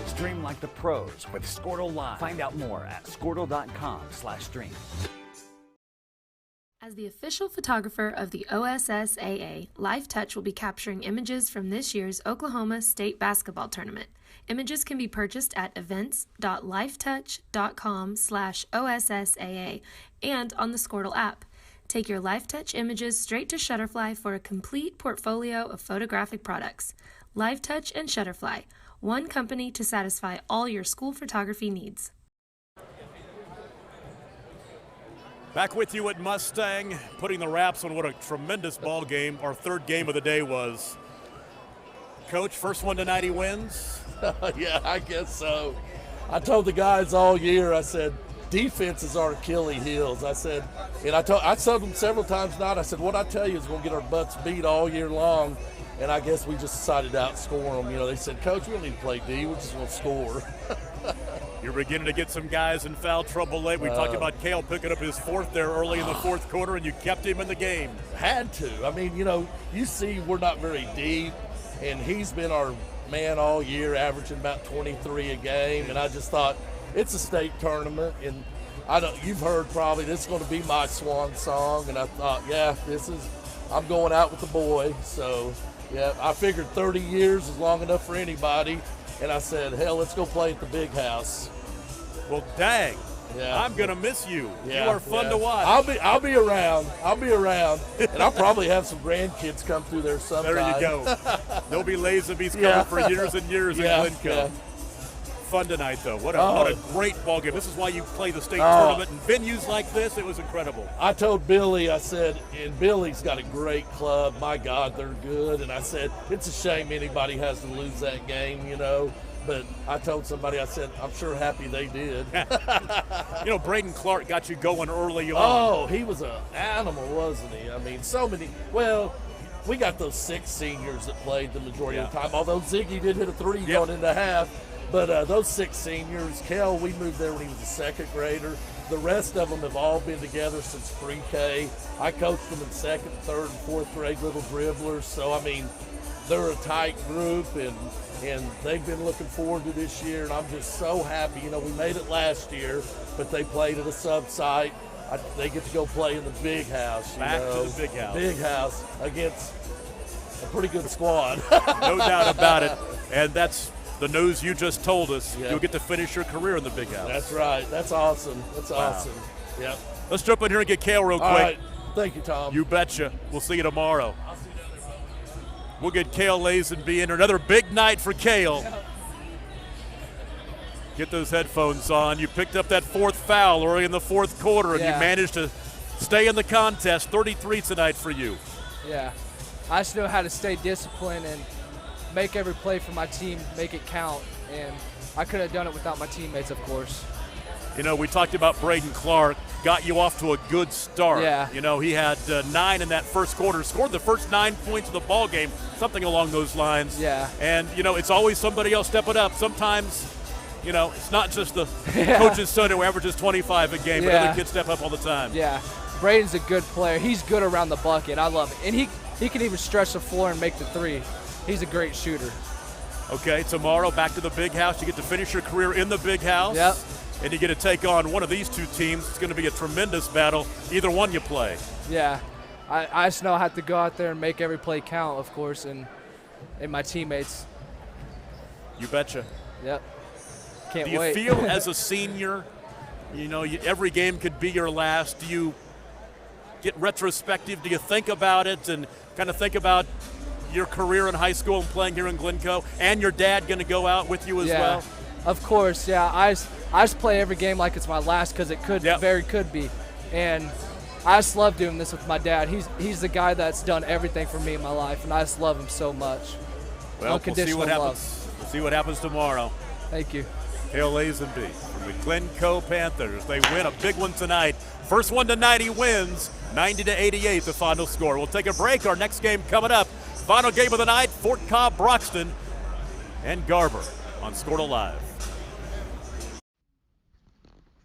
Stream like the pros with Squirtle Live. Find out more at squirtle.com/stream. As the official photographer of the OSSAA, LifeTouch will be capturing images from this year's Oklahoma State Basketball Tournament. Images can be purchased at events.lifetouch.com/OSSAA and on the Squirtle app. Take your LifeTouch images straight to Shutterfly for a complete portfolio of photographic products. LifeTouch and Shutterfly, one company to satisfy all your school photography needs. Back with you at Mustang, putting the wraps on what a tremendous ball game our third game of the day was. Coach, first one tonight he wins? Yeah, I guess so. I told the guys all year, I said, defense is our Achilles heels. I said, and I told them several times tonight, I said, what I tell you is we'll get our butts beat all year long. And I guess we just decided to outscore them. You know, they said, Coach, we don't need to play D. We just want to score. You're beginning to get some guys in foul trouble late. We talked about Cale picking up his fourth there early in the fourth quarter, and you kept him in the game. Had to. I mean, you know, you see we're not very deep, and he's been our man all year, averaging about 23 a game. And I just thought, it's a state tournament, and you've heard probably this is going to be my swan song. And I thought, yeah, I'm going out with the boy. So, yeah, I figured 30 years is long enough for anybody. And I said, hell, let's go play at the big house. Well, dang. Yeah. I'm going to miss you. Yeah, you are fun to watch. I'll be around. And I'll probably have some grandkids come through there sometime. There you go. There'll be Lazenby's coming for years and years in Glencoe. Yeah. Fun tonight, though. What a great ball game. This is why you play the state tournament and venues like this. It was incredible. I told Billy, I said, and Billy's got a great club. My God, they're good. And I said, it's a shame anybody has to lose that game, you know. But I told somebody, I said, I'm sure happy they did. You know, Braden Clark got you going early on. Oh, he was an animal, wasn't he? I mean, so many. Well, we got those 6 seniors that played the majority of the time, although Ziggy did hit a 3 going into half. But those 6 seniors, Kel, we moved there when he was a second grader. The rest of them have all been together since pre-K. I coached them in second, third, and fourth grade, little dribblers. So, I mean, they're a tight group, and they've been looking forward to this year, and I'm just so happy. You know, we made it last year, but they played at a sub-site. They get to go play in the big house. Back to the big house. Big house against a pretty good squad. No doubt about it. And that's the news you just told us. Yeah. You'll get to finish your career in the big house. That's right. That's awesome. That's awesome. Yep. Let's jump in here and get Cale real quick. All right. Thank you, Tom. You betcha. We'll see you tomorrow. We'll get Cale Lazenby in. Another big night for Cale. Get those headphones on. You picked up that 4th foul early in the 4th quarter, and you managed to stay in the contest. 33 tonight for you. Yeah. I just know how to stay disciplined and make every play for my team, make it count. And I could have done it without my teammates, of course. You know, we talked about Braden Clark, got you off to a good start. Yeah. You know, he had 9 in that first quarter, scored the first 9 points of the ball game, something along those lines. Yeah. And, you know, it's always somebody else stepping up. Sometimes, you know, it's not just the coach's son who averages 25 a game, but other kids step up all the time. Yeah. Braden's a good player. He's good around the bucket. I love it. And he can even stretch the floor and make the 3. He's a great shooter. Okay, tomorrow back to the big house. You get to finish your career in the big house. Yep. And you get to take on one of these 2 teams. It's going to be a tremendous battle, either one you play. Yeah. I just know I have to go out there and make every play count, of course, and my teammates. You betcha. Yep. Can't wait. Do you feel as a senior, you know, every game could be your last? Do you get retrospective? Do you think about it and kind of think about your career in high school and playing here in Glencoe, and your dad going to go out with you as well? Of course, yeah. I just play every game like it's my last because it could be. And I just love doing this with my dad. He's the guy that's done everything for me in my life, and I just love him so much. Well, we'll see what happens. We'll see what happens tomorrow. Thank you. Hail A's and B's from the Glencoe Panthers. They win a big one tonight. First one tonight he wins, 90-88 the final score. We'll take a break. Our next game coming up. Final game of the night, Fort Cobb, Broxton, and Garber on Squirtle Live.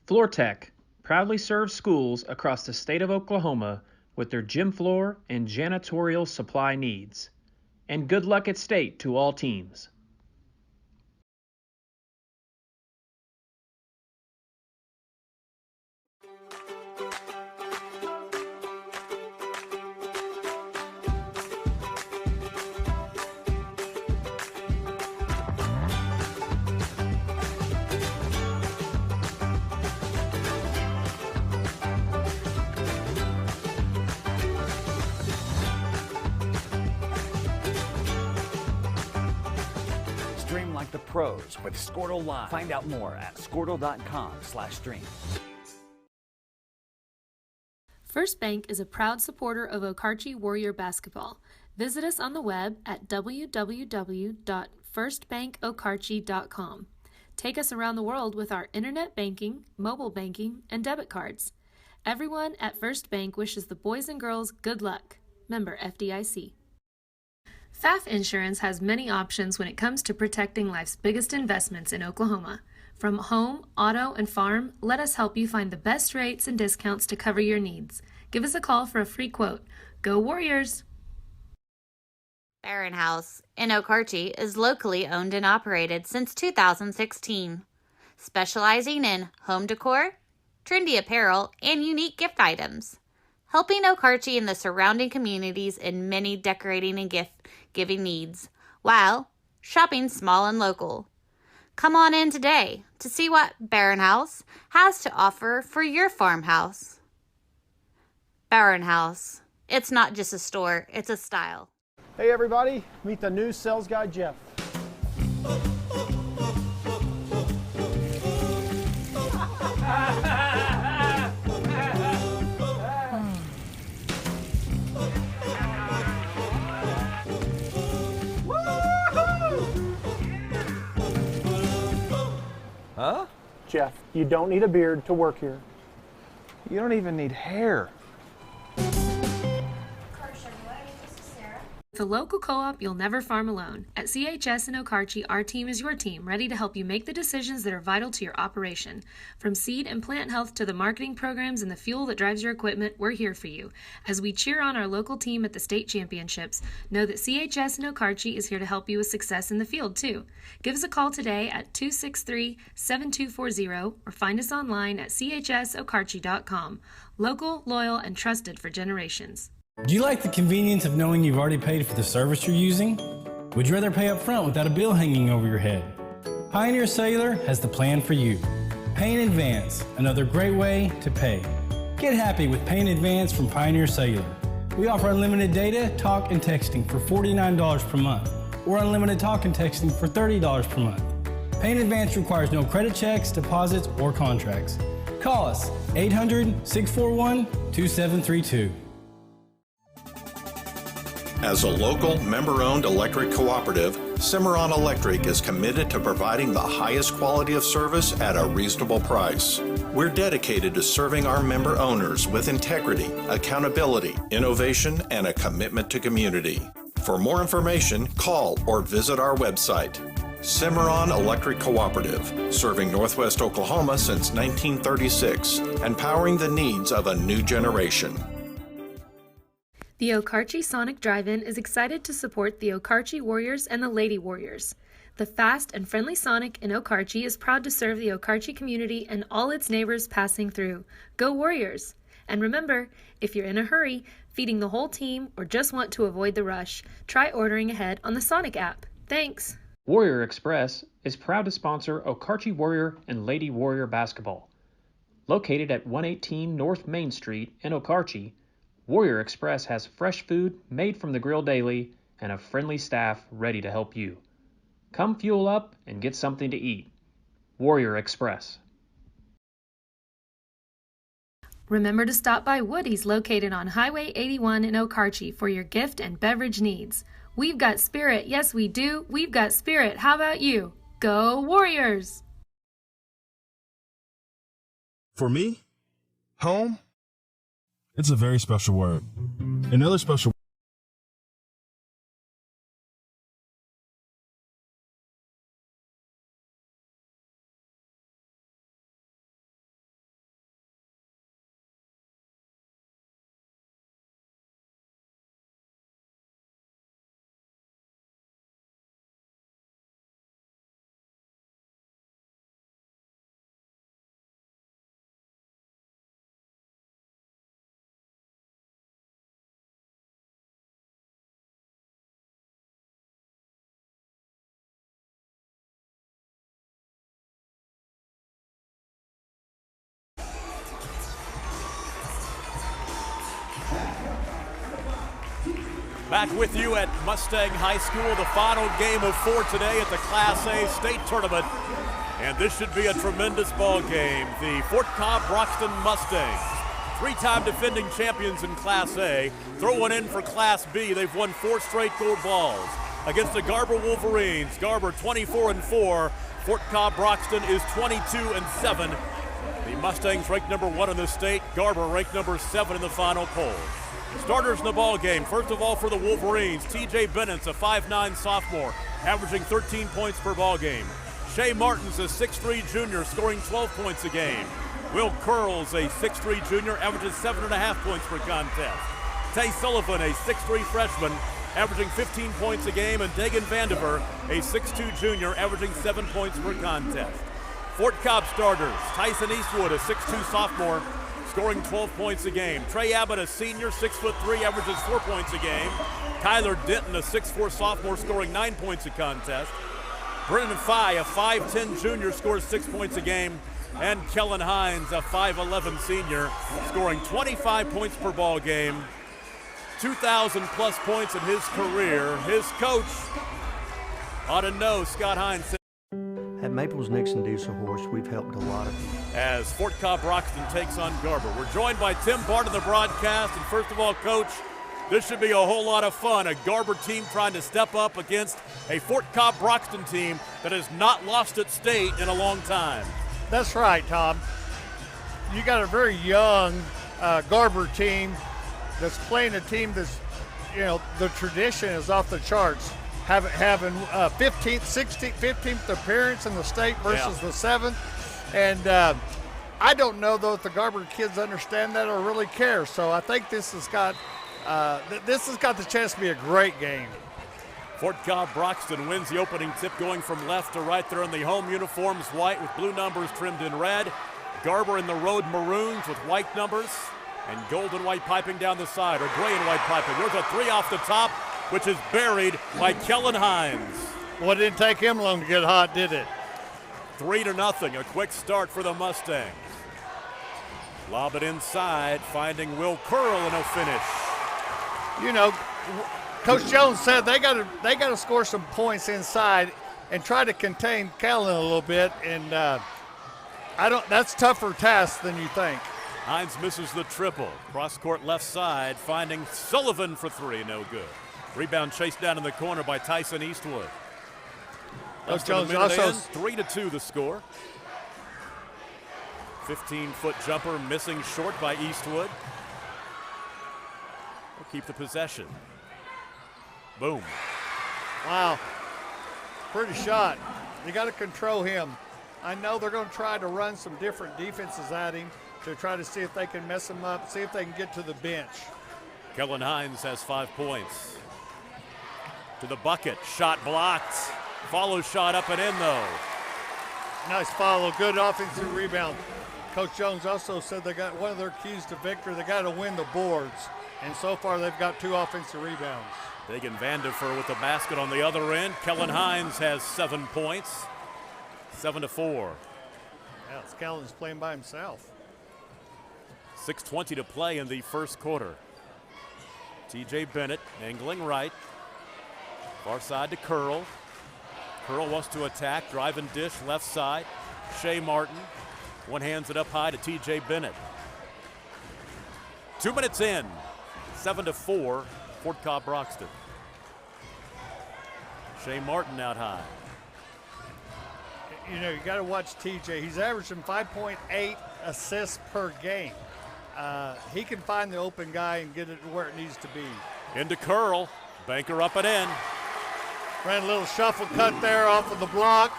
FloorTech proudly serves schools across the state of Oklahoma with their gym floor and janitorial supply needs. And good luck at state to all teams. Stream like the pros with Squirtle Live. Find out more at squirtle.com/stream. First Bank is a proud supporter of Okarche Warrior basketball. Visit us on the web at www.firstbankokarche.com. Take us around the world with our internet banking, mobile banking, and debit cards. Everyone at First Bank wishes the boys and girls good luck. Member FDIC. FAF Insurance has many options when it comes to protecting life's biggest investments in Oklahoma. From home, auto, and farm, let us help you find the best rates and discounts to cover your needs. Give us a call for a free quote. Go Warriors! Barron House in Okarche is locally owned and operated since 2016, specializing in home decor, trendy apparel, and unique gift items, helping Okarche and the surrounding communities in many decorating and gift-giving needs, while shopping small and local. Come on in today to see what Barron House has to offer for your farmhouse. Barron House. It's not just a store, it's a style. Hey everybody, meet the new sales guy, Jeff. Huh? Jeff, you don't need a beard to work here. You don't even need hair. With a local co-op, you'll never farm alone. At CHS in Okarche, our team is your team, ready to help you make the decisions that are vital to your operation. From seed and plant health to the marketing programs and the fuel that drives your equipment, we're here for you. As we cheer on our local team at the state championships, know that CHS in Okarche is here to help you with success in the field, too. Give us a call today at 263-7240 or find us online at chsokarche.com. Local, loyal, and trusted for generations. Do you like the convenience of knowing you've already paid for the service you're using? Would you rather pay up front without a bill hanging over your head? Pioneer Cellular has the plan for you. Pay in advance, another great way to pay. Get happy with Pay in Advance from Pioneer Cellular. We offer unlimited data, talk, and texting for $49 per month, or unlimited talk and texting for $30 per month. Pay in Advance requires no credit checks, deposits, or contracts. Call us 800-641-2732. As a local, member-owned electric cooperative, Cimarron Electric is committed to providing the highest quality of service at a reasonable price. We're dedicated to serving our member owners with integrity, accountability, innovation, and a commitment to community. For more information, call or visit our website. Cimarron Electric Cooperative, serving Northwest Oklahoma since 1936, empowering the needs of a new generation. The Okarche Sonic Drive-In is excited to support the Okarche Warriors and the Lady Warriors. The fast and friendly Sonic in Okarche is proud to serve the Okarche community and all its neighbors passing through. Go Warriors! And remember, if you're in a hurry, feeding the whole team, or just want to avoid the rush, try ordering ahead on the Sonic app. Thanks! Warrior Express is proud to sponsor Okarche Warrior and Lady Warrior basketball. Located at 118 North Main Street in Okarche, Warrior Express has fresh food made from the grill daily and a friendly staff ready to help you. Come fuel up and get something to eat. Warrior Express. Remember to stop by Woody's located on Highway 81 in Okarche for your gift and beverage needs. We've got spirit, yes we do. We've got spirit, how about you? Go Warriors! For me, home, it's a very special word. Another special Back with you at Mustang High School, the final game of 4 today at the Class A state tournament. And this should be a tremendous ball game. The Fort Cobb Broxton Mustangs, 3-time defending champions in Class A, throw one in for Class B. They've won 4 straight gold balls against the Garber Wolverines. Garber 24-4. Fort Cobb Broxton is 22-7. The Mustangs ranked number 1 in the state. Garber ranked number 7 in the final poll. Starters in the ball game. First of all, for the Wolverines, T.J. Bennett's a 5'9 sophomore, averaging 13 points per ball game. Shea Martin's a 6'3 junior, scoring 12 points a game. Will Curls, a 6'3 junior, averages 7.5 points per contest. Tay Sullivan, a 6'3 freshman, averaging 15 points a game, and Dagan Vandiver, a 6'2 junior, averaging 7 points per contest. Fort Cobb starters, Tyson Eastwood, a 6'2 sophomore, scoring 12 points a game. Trey Abbott, a senior, 6'3", averages 4 points a game. Kyler Denton, a 6'4 sophomore, scoring 9 points a contest. Brennan Fye, a 5'10 junior, scores 6 points a game. And Kellen Hines, a 5'11 senior, scoring 25 points per ball game. 2,000 plus points in his career. His coach ought to know, Scott Hines. At Maples Nixon Diesel Horse, we've helped a lot of you. As Fort Cobb Broxton takes on Garber. We're joined by Tim Bart in the broadcast. And first of all, Coach, this should be a whole lot of fun. A Garber team trying to step up against a Fort Cobb Broxton team that has not lost at state in a long time. That's right, Tom. You got a very young Garber team that's playing a team that's, the tradition is off the charts. Having 15th appearance in the state versus the 7th. And I don't know, though, if the Garber kids understand that or really care. So I think this has got the chance to be a great game. Fort Cobb Broxton wins the opening tip, going from left to right. They're in the home uniforms, white with blue numbers trimmed in red. Garber in the road maroons with white numbers, and gold and white piping down the side, or gray and white piping. There's a 3 off the top, which is buried by Kellen Hines. Well, it didn't take him long to get hot, did it? 3-0, a quick start for the Mustangs. Lob it inside, finding Will Curl, and no finish. Coach Jones said they got to score some points inside and try to contain Kellen a little bit, and that's a tougher task than you think. Hines misses the triple. Cross court left side, finding Sullivan for 3, no good. Rebound chased down in the corner by Tyson Eastwood. Coach Jones also 3-2 the score. 15-foot jumper missing short by Eastwood. We'll keep the possession. Boom. Wow. Pretty shot. You got to control him. I know they're going to try to run some different defenses at him to try to see if they can mess him up, see if they can get to the bench. Kellen Hines has 5 points. To the bucket. Shot blocked. Follow shot up and in, though. Nice follow. Good offensive rebound. Coach Jones also said they got one of their keys to victory. They got to win the boards. And so far, they've got 2 offensive rebounds. Dagan Vandiver with the basket on the other end. Kellen Hines has 7 points. 7-4. Yeah, Kellen's playing by himself. 6:20 to play in the first quarter. T.J. Bennett angling right. Far side to Curl. Curl wants to attack. Drive and dish left side. Shea Martin. One hands it up high to T.J. Bennett. 2 minutes in. 7-4. Fort Cobb Broxton. Shea Martin out high. you got to watch TJ. He's averaging 5.8 assists per game. He can find the open guy and get it where it needs to be. Into Curl. Banker up and in. Ran a little shuffle cut there off of the block.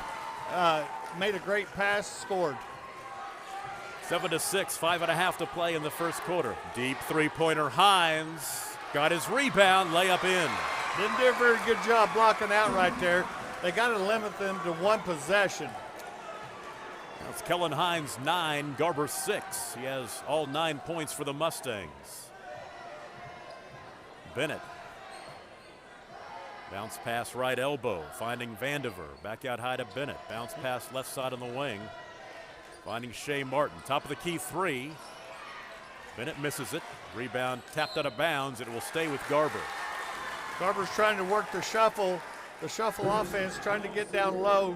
Made a great pass, scored. 7-6, 5.5 to play in the first quarter. Deep three-pointer, Hines. Got his rebound, layup in. Didn't do a very good job blocking out right there. They got to limit them to one possession. That's Kellen Hines, 9, Garber 6. He has all 9 points for the Mustangs. Bennett. Bounce pass right elbow, finding Vandiver. Back out high to Bennett. Bounce pass left side on the wing. Finding Shea Martin. Top of the key three. Bennett misses it. Rebound tapped out of bounds. It will stay with Garber. Garber's trying to work the shuffle offense, trying to get down low.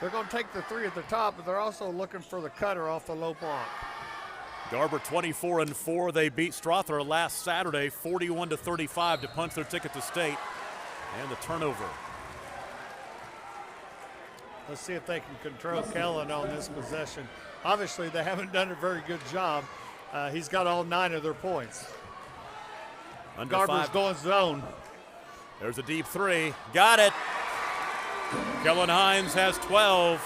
They're going to take the three at the top, but they're also looking for the cutter off the low block. Garber 24-4. They beat Strother last Saturday 41-35 to punch their ticket to state. And the turnover. Let's see if they can control Kellen on this possession. Obviously, they haven't done a very good job. He's got all 9 of their points. Garber's going zone. There's a deep three. Got it. Kellen Hines has 12.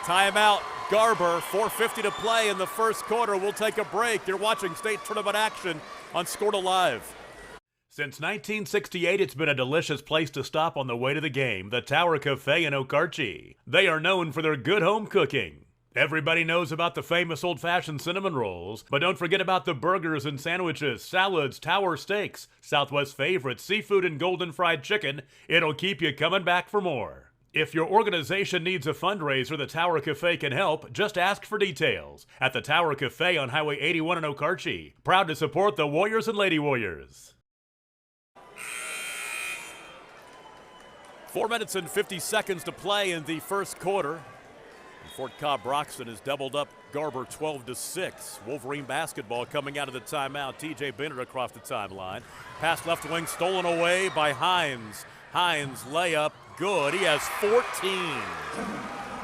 Timeout, Garber. 4:50 to play in the first quarter. We'll take a break. You're watching state tournament action on Scorta Live. Since 1968, it's been a delicious place to stop on the way to the game, the Tower Cafe in Okarche. They are known for their good home cooking. Everybody knows about the famous old-fashioned cinnamon rolls, but don't forget about the burgers and sandwiches, salads, tower steaks, Southwest favorites, seafood, and golden fried chicken. It'll keep you coming back for more. If your organization needs a fundraiser, the Tower Cafe can help. Just ask for details. At the Tower Cafe on Highway 81 in Okarche. Proud to support the Warriors and Lady Warriors. 4 minutes and 50 seconds to play in the first quarter. Fort Cobb Broxton has doubled up Garber 12-6. Wolverine basketball coming out of the timeout. TJ Bennett across the timeline. Pass left wing stolen away by Hines. Hines layup good. He has 14.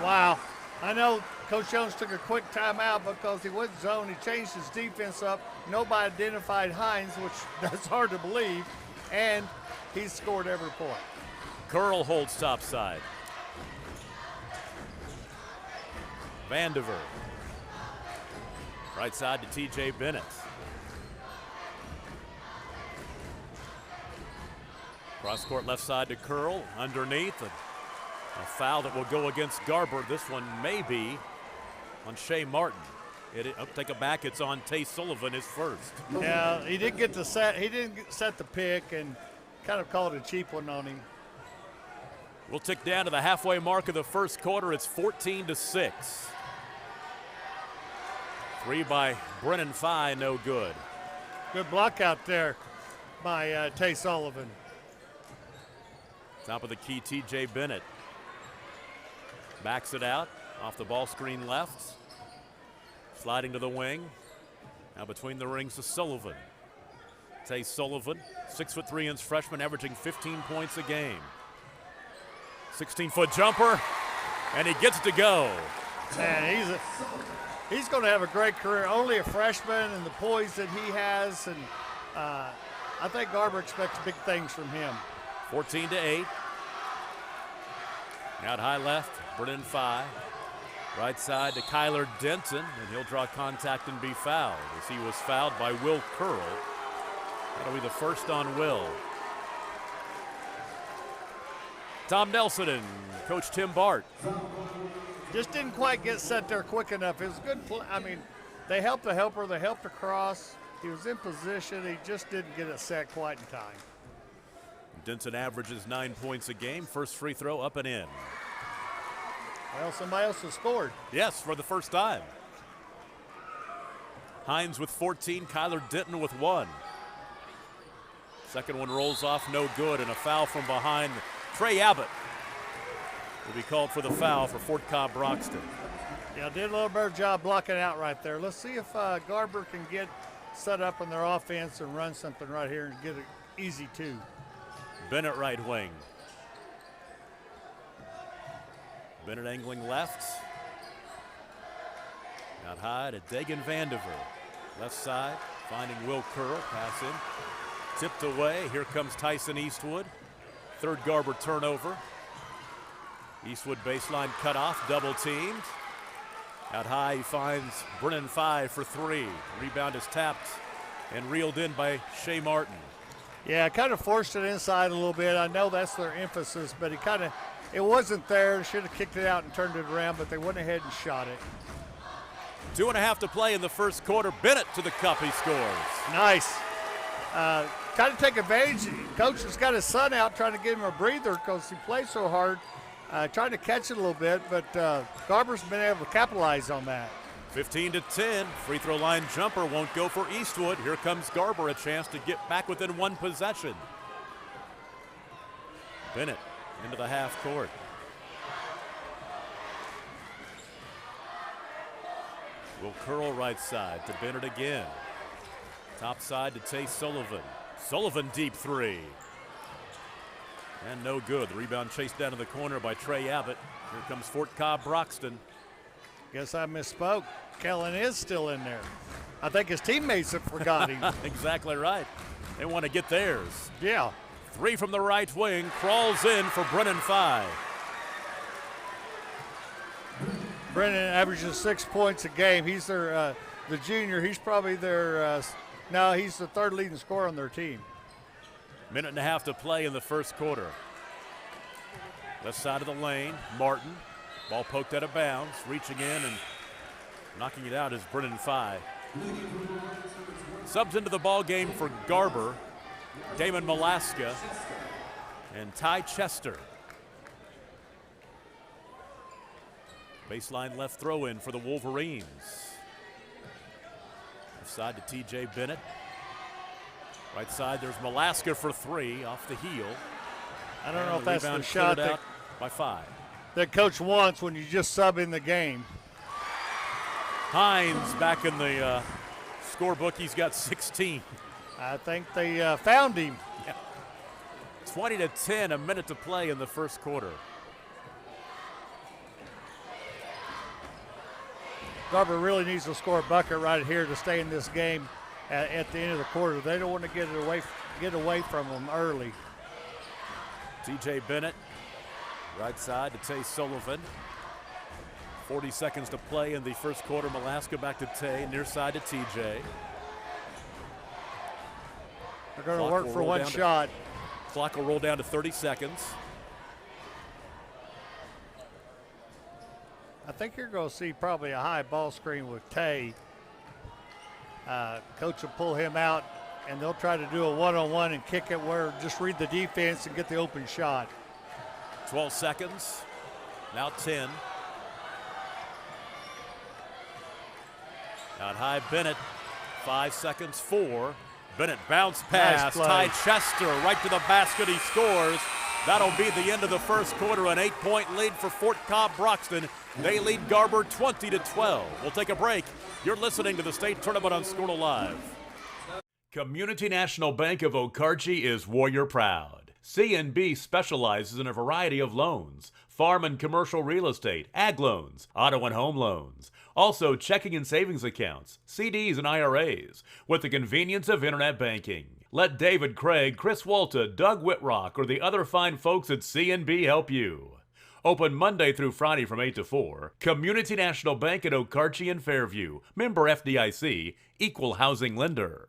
Wow. I know Coach Jones took a quick timeout because he went zone. He changed his defense up. Nobody identified Hines, which that's hard to believe. And he scored every point. Curl holds top side. Vandiver. Right side to TJ Bennett. Cross court left side to Curl. Underneath. A foul that will go against Garber. This one may be on Shea Martin. Take it back. It's on Tay Sullivan, his first. Yeah, he didn't get the set. He didn't set the pick and kind of called a cheap one on him. We'll tick down to the halfway mark of the first quarter. It's 14-6. Three by Brennan Fye, no good. Good block out there by Tay Sullivan. Top of the key, TJ Bennett. Backs it out, off the ball screen left. Sliding to the wing. Now between the rings to Sullivan. Tay Sullivan, 6'3" freshman, averaging 15 points a game. 16-foot jumper, and he gets to go. Man, he's going to have a great career. Only a freshman and the poise that he has, and I think Garber expects big things from him. 14-8. Out high left, Brennan Fye. Right side to Kyler Denton, and he'll draw contact and be fouled as he was fouled by Will Curl. That'll be the first on Will. Tom Nelson and Coach Tim Bart. Just didn't quite get set there quick enough. It was good play. I mean, they helped the helper. They helped across. He was in position. He just didn't get it set quite in time. Denton averages 9 points a game. First free throw up and in. Well, somebody else has scored. Yes, for the first time. Hines with 14, Kyler Denton with 1. Second one rolls off, no good, and a foul from behind. Trey Abbott will be called for the foul for Fort Cobb Broxton. Yeah, did a little better job blocking out right there. Let's see if Garber can get set up on their offense and run something right here and get an easy 2. Bennett right wing. Bennett angling left. Out high to Dagan Vandiver. Left side, finding Will Curl. Pass in. Tipped away. Here comes Tyson Eastwood. Third Garber turnover. Eastwood baseline cut off, double teamed. Out high, he finds Brennan 5 for 3. Rebound is tapped and reeled in by Shea Martin. Yeah, kind of forced it inside a little bit. I know that's their emphasis, but it wasn't there. Should have kicked it out and turned it around, but they went ahead and shot it. 2.5 to play in the first quarter. Bennett to the cup, he scores. Nice. Kind of take advantage. Coach has got his son out trying to give him a breather because he plays so hard, trying to catch it a little bit, but Garber's been able to capitalize on that. 15-10, free throw line jumper won't go for Eastwood. Here comes Garber, a chance to get back within one possession. Bennett into the half court. Will Curl right side to Bennett again. Top side to Tay Sullivan. Sullivan deep three. And no good. The rebound chased down to the corner by Trey Abbott. Here comes Fort Cobb Broxton. Guess I misspoke. Kellen is still in there. I think his teammates have forgot him. Exactly right. They want to get theirs. Yeah. 3 from the right wing. Crawls in for Brennan 5. Brennan averages 6 points a game. He's their the junior. He's probably their he's the third leading scorer on their team. Minute and a half to play in the first quarter. Left side of the lane, Martin. Ball poked out of bounds, reaching in and knocking it out is Brennan 5. Subs into the ball game for Garber, Damon Malaska, and Ty Chester. Baseline left throw in for the Wolverines. Left side to TJ Bennett. Right side, there's Malaska for 3 off the heel. I don't know if that's the shot that by 5. That coach wants when you just sub in the game. Hines back in the scorebook. He's got 16. I think they found him. Yeah. 20-10, a minute to play in the first quarter. Garber really needs to score a bucket right here to stay in this game at the end of the quarter. They don't want to get away from them early. TJ Bennett, right side to Tay Sullivan. 40 seconds to play in the first quarter. Malaska back to Tay, near side to TJ. They're going to work for one shot. Clock will roll down to 30 seconds. I think you're going to see probably a high ball screen with Tay. Coach will pull him out, and they'll try to do a one-on-one and kick it where just read the defense and get the open shot. 12 seconds, now 10. Out high, Bennett, 5 seconds, 4. Bennett bounce pass, Ty Chester right to the basket, he scores. That'll be the end of the first quarter, an 8-point lead for Fort Cobb Broxton. They lead Garber 20-12. We'll take a break. You're listening to the state tournament on Squirtle Live. Community National Bank of Okarche is Warrior Proud. C&B specializes in a variety of loans, farm and commercial real estate, ag loans, auto and home loans, also checking and savings accounts, CDs and IRAs, with the convenience of internet banking. Let David Craig, Chris Walta, Doug Whitrock, or the other fine folks at C&B help you. Open Monday through Friday from 8 to 4. Community National Bank at Okarche and Fairview. Member FDIC. Equal housing lender.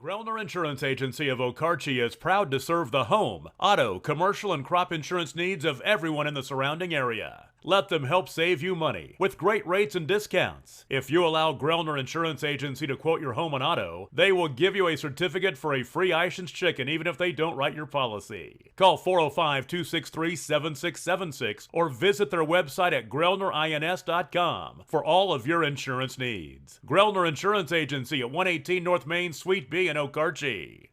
Grellner Insurance Agency of Okarche is proud to serve the home, auto, commercial, and crop insurance needs of everyone in the surrounding area. Let them help save you money with great rates and discounts. If you allow Grellner Insurance Agency to quote your home and auto, they will give you a certificate for a free Ishens chicken even if they don't write your policy. Call 405-263-7676 or visit their website at grellnerins.com for all of your insurance needs. Grellner Insurance Agency at 118 North Main, Suite B in Okarche.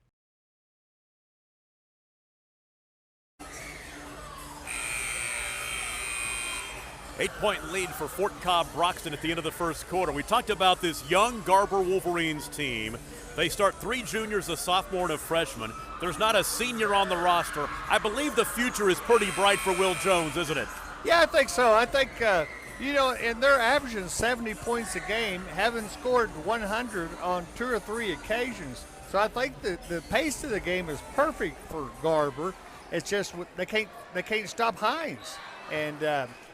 Eight-point lead for Fort Cobb Broxton at the end of the first quarter. We talked about this young Garber Wolverines team. They start 3 juniors, a sophomore, and a freshman. There's not a senior on the roster. I believe the future is pretty bright for Will Jones, isn't it? Yeah, I think so. I think, and they're averaging 70 points a game, having scored 100 on 2 or 3 occasions. So I think the pace of the game is perfect for Garber. It's just they can't stop Hines. And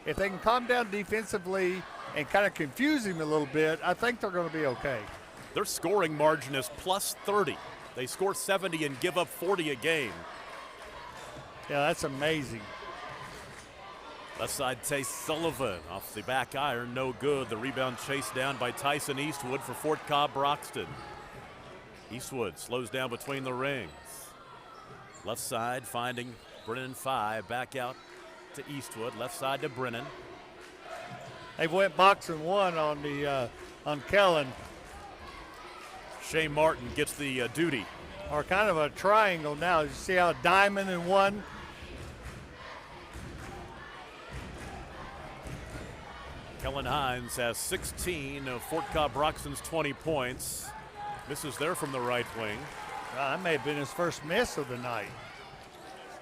if they can calm down defensively and kind of confuse him a little bit, I think they're going to be okay. Their scoring margin is plus 30. They score 70 and give up 40 a game. Yeah, that's amazing. Left side, Tay Sullivan off the back iron, no good. The rebound chased down by Tyson Eastwood for Fort Cobb Broxton. Eastwood slows down between the rings. Left side finding Brennan 5, back out to Eastwood. Left side to Brennan. They went boxing 1 on Kellen. Shea Martin gets the duty. Or kind of a triangle now. You see how diamond in 1. Kellen Hines has 16 of Fort Cobb Broxton's 20 points. Misses there from the right wing. That may have been his first miss of the night.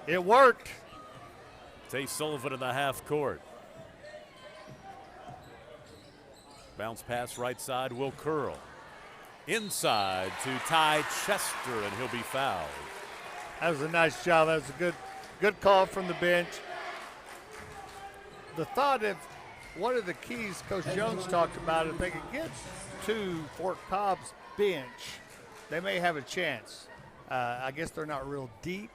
It worked. Tay Sullivan in the half court. Bounce pass right side, Will Curl. Inside to Ty Chester, and he'll be fouled. That was a nice job. That was a good call from the bench. The thought of one of the keys Coach Jones talked about, if they could get to Fort Cobb's bench, they may have a chance. I guess they're not real deep,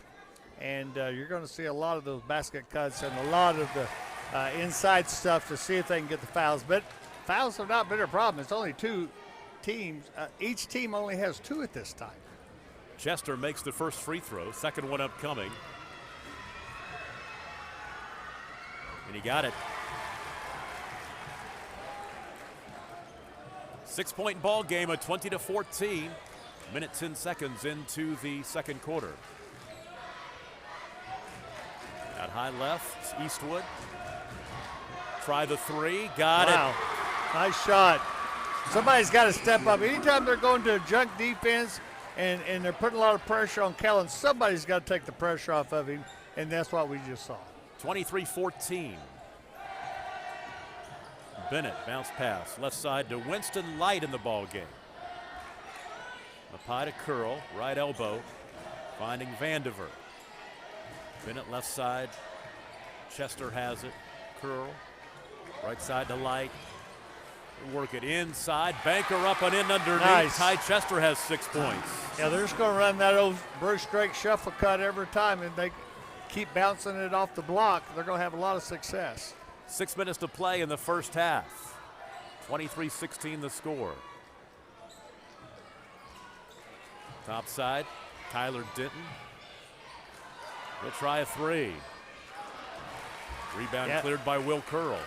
and you're going to see a lot of those basket cuts and a lot of the inside stuff to see if they can get the fouls. But fouls have not been a problem. It's only 2 teams. Each team only has 2 at this time. Chester makes the first free throw, second one upcoming. And he got it. 6-point ball game, a 20-14. Minute 10 seconds into the second quarter. At high left, Eastwood. Try the 3, got it. Nice shot. Somebody's got to step up. Anytime they're going to a junk defense and they're putting a lot of pressure on Kellen, somebody's got to take the pressure off of him, and that's what we just saw. 23-14. Bennett, bounce pass, left side to Winston Light in the ball game. Mapai to Curl, right elbow, finding Vandiver. Bennett left side, Chester has it, Curl, right side to Light. Work it inside, Banker up and in underneath. Nice. Ty Chester has 6 points. Yeah, they're just going to run that old Bruce Drake shuffle cut every time, and they keep bouncing it off the block. They're going to have a lot of success. 6 minutes to play in the first half. 23-16 the score. Top side, Tyler Denton. He'll try a 3. Rebound cleared by Will Curl.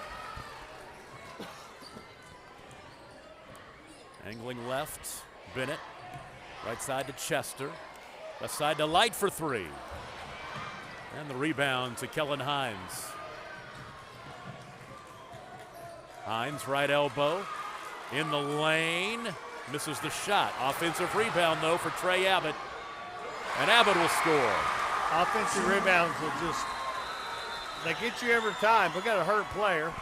Angling left, Bennett. Right side to Chester. Left side to Light for 3. And the rebound to Kellen Hines. Hines, right elbow, in the lane, misses the shot. Offensive rebound, though, for Trey Abbott. And Abbott will score. Offensive rebounds will they get you every time. We got a hurt player.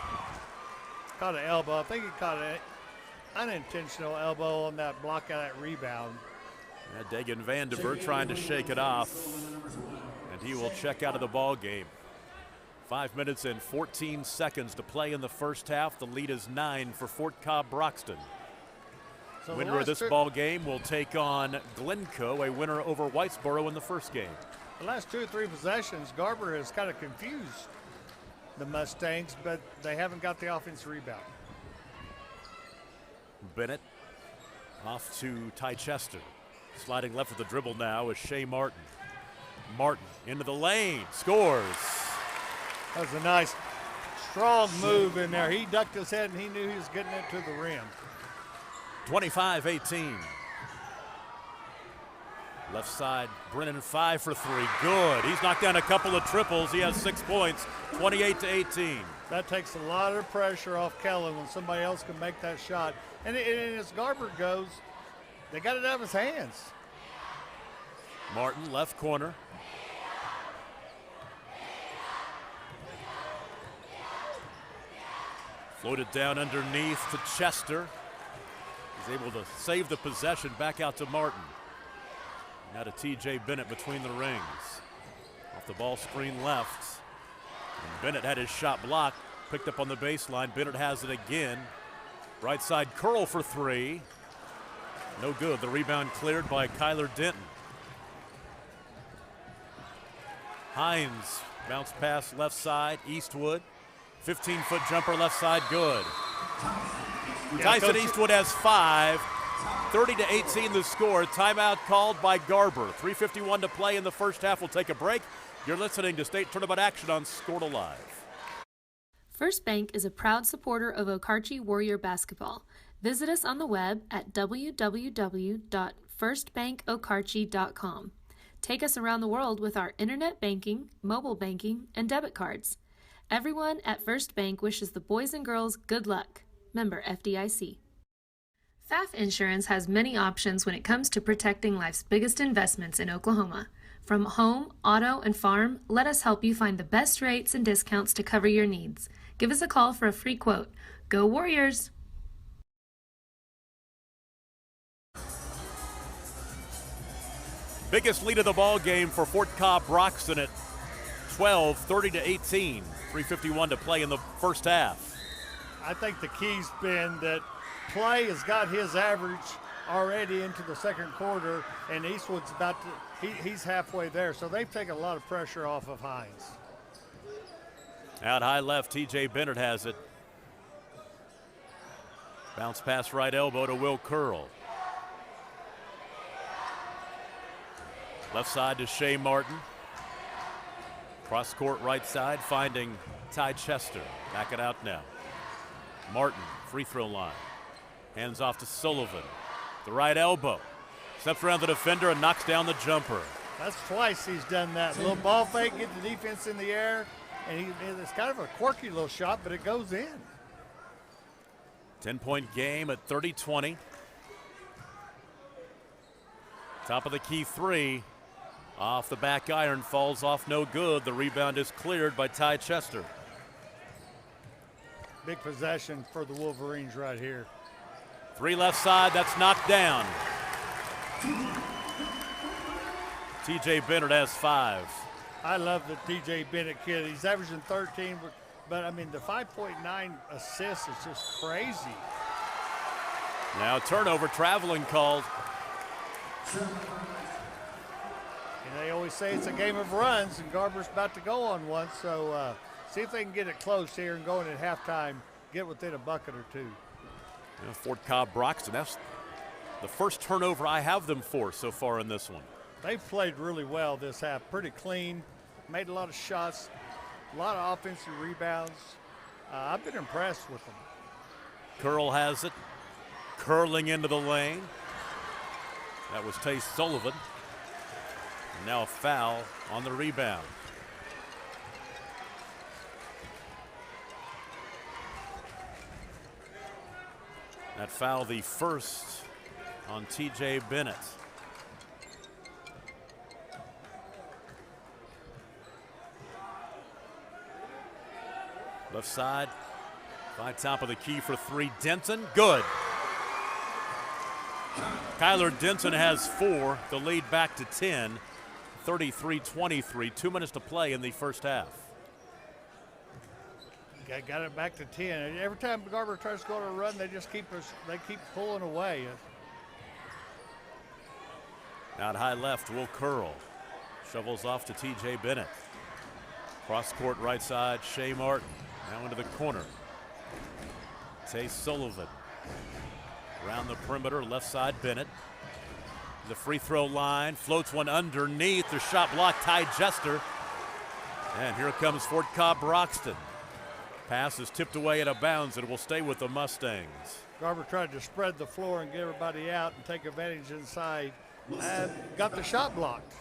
Caught an elbow. I think he caught an unintentional elbow on that block of that rebound. Dagan Vandiver trying to shake it off. And he will check out of the ball game. 5 minutes and 14 seconds to play in the first half. The lead is 9 for Fort Cobb Broxton. So winner of this ball game will take on Glencoe, a winner over Whitesboro in the first game. The last 2 or 3 possessions, Garber has kind of confused the Mustangs, but they haven't got the offensive rebound. Bennett off to Ty Chester. Sliding left with the dribble now is Shea Martin. Martin into the lane, scores. That was a nice, strong move in there. He ducked his head and he knew he was getting it to the rim. 25-18. Left side, Brennan 5 for 3. Good. He's knocked down a couple of triples. He has 6 points, 28-18. That takes a lot of pressure off Kellen when somebody else can make that shot. And as Garber goes, they got it out of his hands. Martin, left corner. Floated down underneath to Chester. He's able to save the possession, back out to Martin. Now to T.J. Bennett between the rings. Off the ball screen left. And Bennett had his shot blocked, picked up on the baseline. Bennett has it again. Right side curl for three. No good. The rebound cleared by Kyler Denton. Hines, bounce pass left side, Eastwood. 15-foot jumper left side, good. Tyson Eastwood has 5. 30-18 the score. Timeout called by Garber. 3:51 to play in the first half. We'll take a break. You're listening to state tournament action on Scorta Live. First Bank is a proud supporter of Okarche Warrior basketball. Visit us on the web at www.firstbankokarche.com. Take us around the world with our internet banking, mobile banking, and debit cards. Everyone at First Bank wishes the boys and girls good luck. Member FDIC. FAF Insurance has many options when it comes to protecting life's biggest investments in Oklahoma. From home, auto, and farm, let us help you find the best rates and discounts to cover your needs. Give us a call for a free quote. Go Warriors! Biggest lead of the ball game for Fort Cobb Broxton at 12, 30-18. 3:51 to play in the first half. I think the key's been that Clay has got his average already into the second quarter, and Eastwood's about to, he's halfway there. So they've taken a lot of pressure off of Hines. Out high left, T.J. Bennett has it. Bounce pass right elbow to Will Curl. Left side to Shea Martin. Cross court right side, finding Ty Chester. Back it out now. Martin, free throw line. Hands off to Sullivan. The right elbow. Steps around the defender and knocks down the jumper. That's twice he's done that. A little ball fake, get the defense in the air, and it's kind of a quirky little shot, but it goes in. 10-point game at 30-20. Top of the key three. Off the back iron, falls off, no good. The rebound is cleared by Ty Chester. Big possession for the Wolverines right here. Three left side, that's knocked down. T.J. Bennett has 5. I love the T.J. Bennett kid. He's averaging 13, but I mean, the 5.9 assists is just crazy. Now turnover, traveling called. And they always say it's a game of runs, and Garber's about to go on one, so see if they can get it close here and going at halftime, get within a bucket or two. Fort Cobb Broxton, that's the first turnover I have them for so far in this one. They've played really well this half, pretty clean, made a lot of shots, a lot of offensive rebounds. I've been impressed with them. Curl has it, curling into the lane. That was Tay Sullivan. And now a foul on the rebound. That foul, the first on T.J. Bennett. Left side, by top of the key for three. Denton, good. Kyler Denton has 4, the lead back to 10, 33-23, 2 minutes to play in the first half. Got it back to 10. Every time Garber tries to go on a run, they just keep pulling away. Out high left, Will Curl shovels off to T.J. Bennett. Cross court right side, Shea Martin now into the corner. Tay Sullivan around the perimeter, left side Bennett. The free throw line, floats one underneath. The shot blocked, Ty Chester. And here comes Fort Cobb Broxton. Pass is tipped away out of bounds and will stay with the Mustangs. Garber tried to spread the floor and get everybody out and take advantage inside. And got the shot blocked.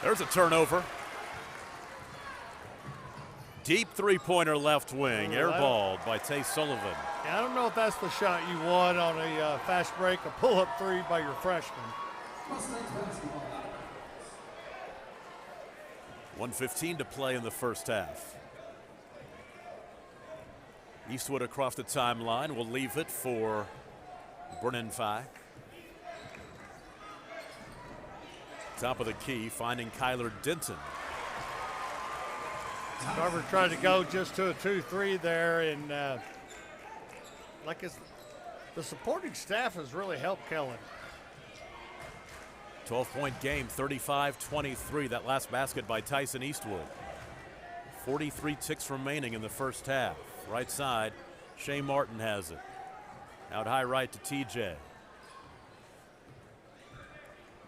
There's a turnover. Deep three-pointer left wing, airballed by Tay Sullivan. Yeah, I don't know if that's the shot you want on a fast break, a pull-up three by your freshman. 1:15 to play in the first half. Eastwood across the timeline will leave it for Brennan Fike. Top of the key, finding Kyler Denton. Garber tried to go just to a 2-3 there, and the supporting staff has really helped Kellen. 12-point game, 35-23. That last basket by Tyson Eastwood. 43 ticks remaining in the first half. Right side, Shea Martin has it. Out high right to TJ.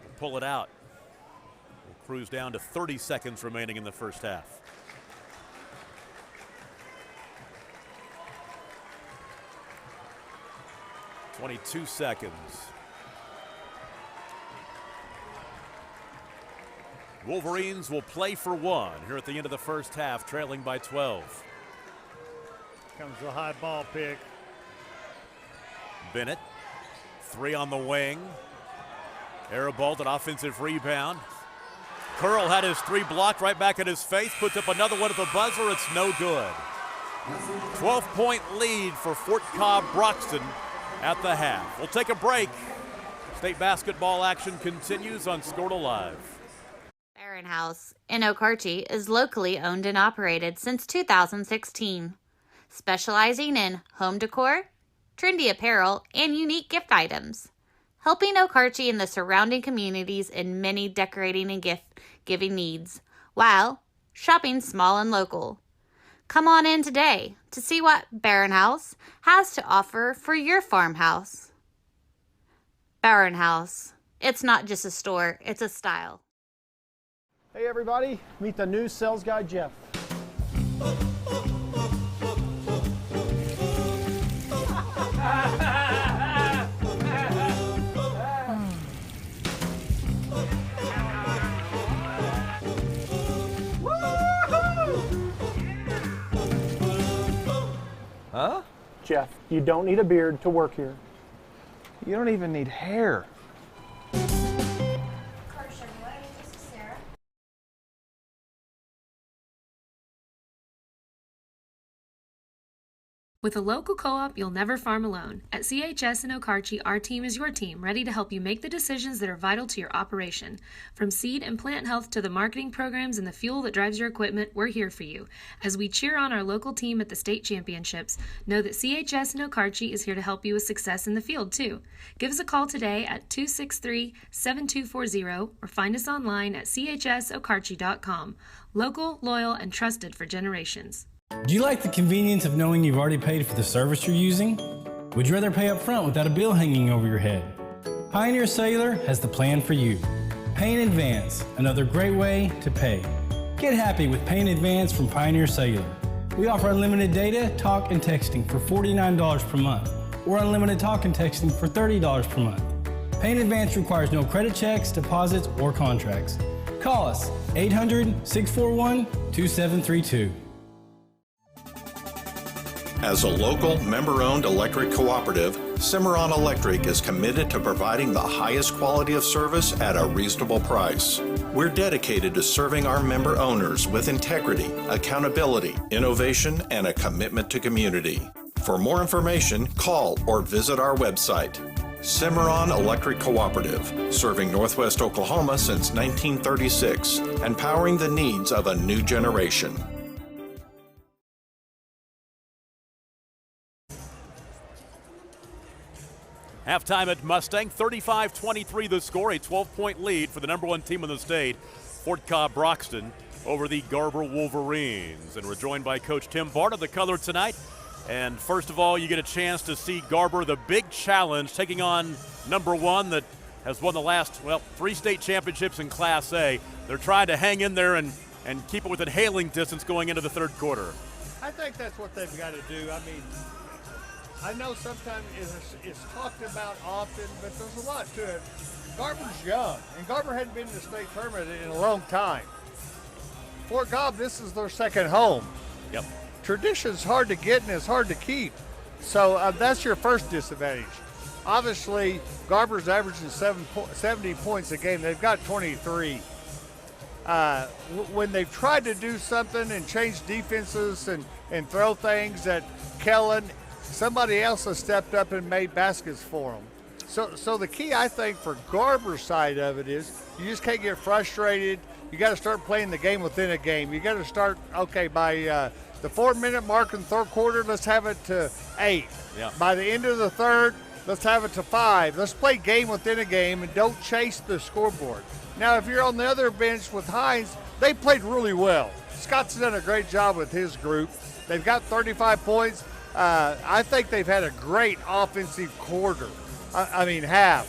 We'll pull it out. We'll cruise down to 30 seconds remaining in the first half. "22 seconds. Wolverines will play for one here at the end of the first half, trailing by 12. Comes the high ball pick. Bennett, 3 on the wing. Arabalt, an offensive rebound. Curl had his 3 blocked right back at his face, puts up another one at the buzzer. It's no good. 12-point lead for Fort Cobb Broxton at the half. We'll take a break. State basketball action continues on Scortal Live. Barron House in Okarche is locally owned and operated since 2016, specializing in home decor, trendy apparel, and unique gift items, helping Okarche and the surrounding communities in many decorating and gift-giving needs, while shopping small and local. Come on in today to see what Barron House has to offer for your farmhouse. Barron House. It's not just a store, it's a style. Hey everybody, meet the new sales guy, Jeff. Huh? Jeff, you don't need a beard to work here. You don't even need hair. With a local co-op, you'll never farm alone. At CHS in Okarche, our team is your team, ready to help you make the decisions that are vital to your operation. From seed and plant health to the marketing programs and the fuel that drives your equipment, we're here for you. As we cheer on our local team at the state championships, know that CHS in Okarche is here to help you with success in the field, too. Give us a call today at 263-7240 or find us online at chsokarche.com. Local, loyal, and trusted for generations. Do you like the convenience of knowing you've already paid for the service you're using? Would you rather pay up front without a bill hanging over your head? Pioneer Cellular has the plan for you. Pay in advance, another great way to pay. Get happy with Pay in Advance from Pioneer Cellular. We offer unlimited data, talk, and texting for $49 per month, or unlimited talk and texting for $30 per month. Pay in Advance requires no credit checks, deposits, or contracts. Call us 800-641-2732. As a local, member-owned electric cooperative, Cimarron Electric is committed to providing the highest quality of service at a reasonable price. We're dedicated to serving our member owners with integrity, accountability, innovation, and a commitment to community. For more information, call or visit our website. Cimarron Electric Cooperative, serving Northwest Oklahoma since 1936 and powering the needs of a new generation. Halftime at Mustang, 35-23 the score, a 12-point lead for the number 1 team in the state, Fort Cobb Broxton, over the Garber Wolverines. And we're joined by Coach Tim Bart of the color tonight. And first of all, you get a chance to see Garber, the big challenge, taking on number 1 that has won the last, 3 state championships in Class A. They're trying to hang in there and keep it within hailing distance going into the third quarter. I think that's what they've got to do. I mean, I know sometimes it's talked about often, but there's a lot to it. Garber's young, and Garber hadn't been in the state tournament in a long time. Fort Cobb, this is their second home. Yep. Tradition's hard to get and it's hard to keep. So that's your first disadvantage. Obviously, Garber's averaging 70 points a game. They've got 23. when they've tried to do something and change defenses and throw things that Kellen, somebody else has stepped up and made baskets for them. So the key, I think, for Garber's side of it is you just can't get frustrated. You got to start playing the game within a game. You got to start, okay, by the 4-minute mark in the third quarter, let's have it to 8. Yeah. By the end of the third, let's have it to 5. Let's play game within a game and don't chase the scoreboard. Now, if you're on the other bench with Hines, they played really well. Scott's done a great job with his group. They've got 35 points. I think they've had a great offensive quarter. Half.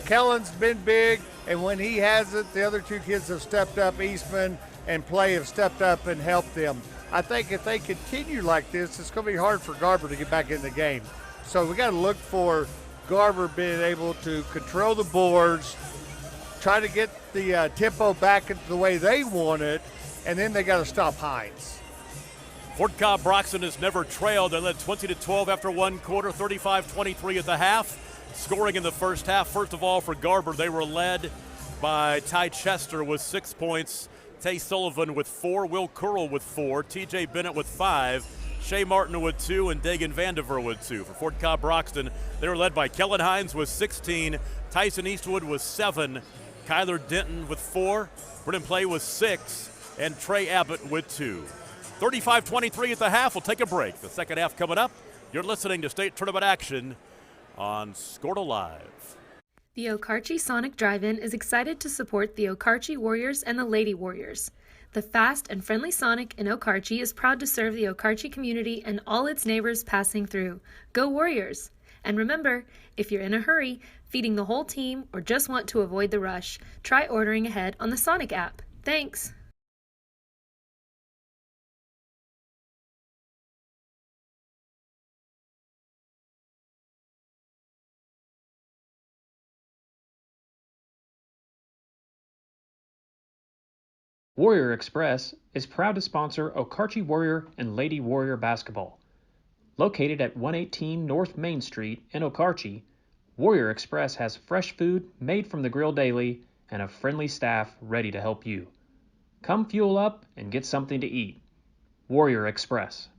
Kellen's been big, and when he has it, the other two kids have stepped up. Eastman and Play have stepped up and helped them. I think if they continue like this, it's going to be hard for Garber to get back in the game. So we got to look for Garber being able to control the boards, try to get the tempo back into the way they want it, and then they got to stop Hines. Fort Cobb Broxton has never trailed. They led 20-12 after one quarter, 35-23 at the half. Scoring in the first half, first of all for Garber, they were led by Ty Chester with 6 points, Tay Sullivan with 4, Will Curl with 4, TJ Bennett with 5, Shea Martin with 2, and Dagan Vandiver with 2. For Fort Cobb Broxton, they were led by Kellen Hines with 16, Tyson Eastwood with 7, Kyler Denton with 4, Brennan Play with 6, and Trey Abbott with 2. 35-23 at the half. We'll take a break. The second half coming up. You're listening to state tournament action on Scordo Live. The Okarche Sonic Drive-In is excited to support the Okarche Warriors and the Lady Warriors. The fast and friendly Sonic in Okarche is proud to serve the Okarche community and all its neighbors passing through. Go Warriors! And remember, if you're in a hurry, feeding the whole team, or just want to avoid the rush, try ordering ahead on the Sonic app. Thanks! Warrior Express is proud to sponsor Okarche Warrior and Lady Warrior basketball. Located at 118 North Main Street in Okarche, Warrior Express has fresh food made from the grill daily and a friendly staff ready to help you. Come fuel up and get something to eat. Warrior Express.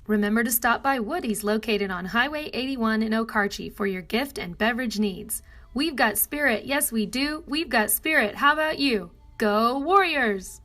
Remember to stop by Woody's located on Highway 81 in Okarche for your gift and beverage needs. We've got spirit. Yes, we do. We've got spirit. How about you? Go Warriors!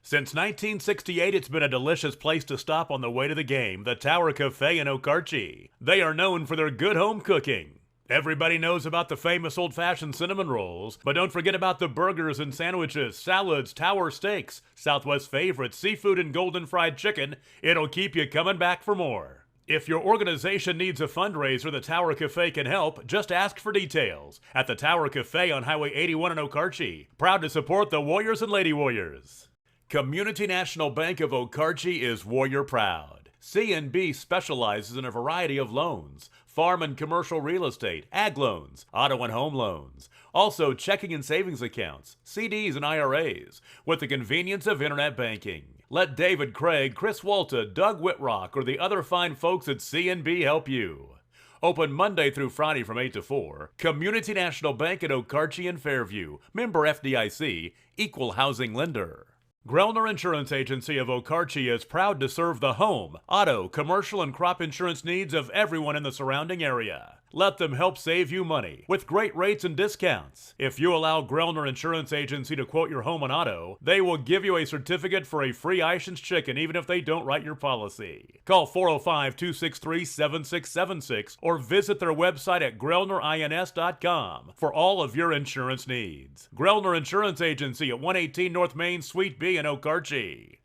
Since 1968, it's been a delicious place to stop on the way to the game, the Tower Cafe in Okarche. They are known for their good home cooking. Everybody knows about the famous old-fashioned cinnamon rolls, but don't forget about the burgers and sandwiches, salads, tower steaks, Southwest favorites, seafood, and golden fried chicken. It'll keep you coming back for more. If your organization needs a fundraiser, the Tower Cafe can help. Just ask for details at the Tower Cafe on Highway 81 in Okarche. Proud to support the Warriors and Lady Warriors. Community National Bank of Okarche is Warrior proud. C&B specializes in a variety of loans, farm and commercial real estate, ag loans, auto and home loans, also checking and savings accounts, CDs and IRAs, with the convenience of internet banking. Let David Craig, Chris Walta, Doug Whitrock, or the other fine folks at C&B help you. Open Monday through Friday from 8 to 4. Community National Bank at Okarche and Fairview. Member FDIC. Equal housing lender. Grellner Insurance Agency of Okarche is proud to serve the home, auto, commercial, and crop insurance needs of everyone in the surrounding area. Let them help save you money with great rates and discounts. If you allow Grellner Insurance Agency to quote your home and auto, they will give you a certificate for a free Ishans chicken even if they don't write your policy. Call 405-263-7676 or visit their website at grellnerins.com for all of your insurance needs. Grellner Insurance Agency at 118 North Main, Suite B in Okarche.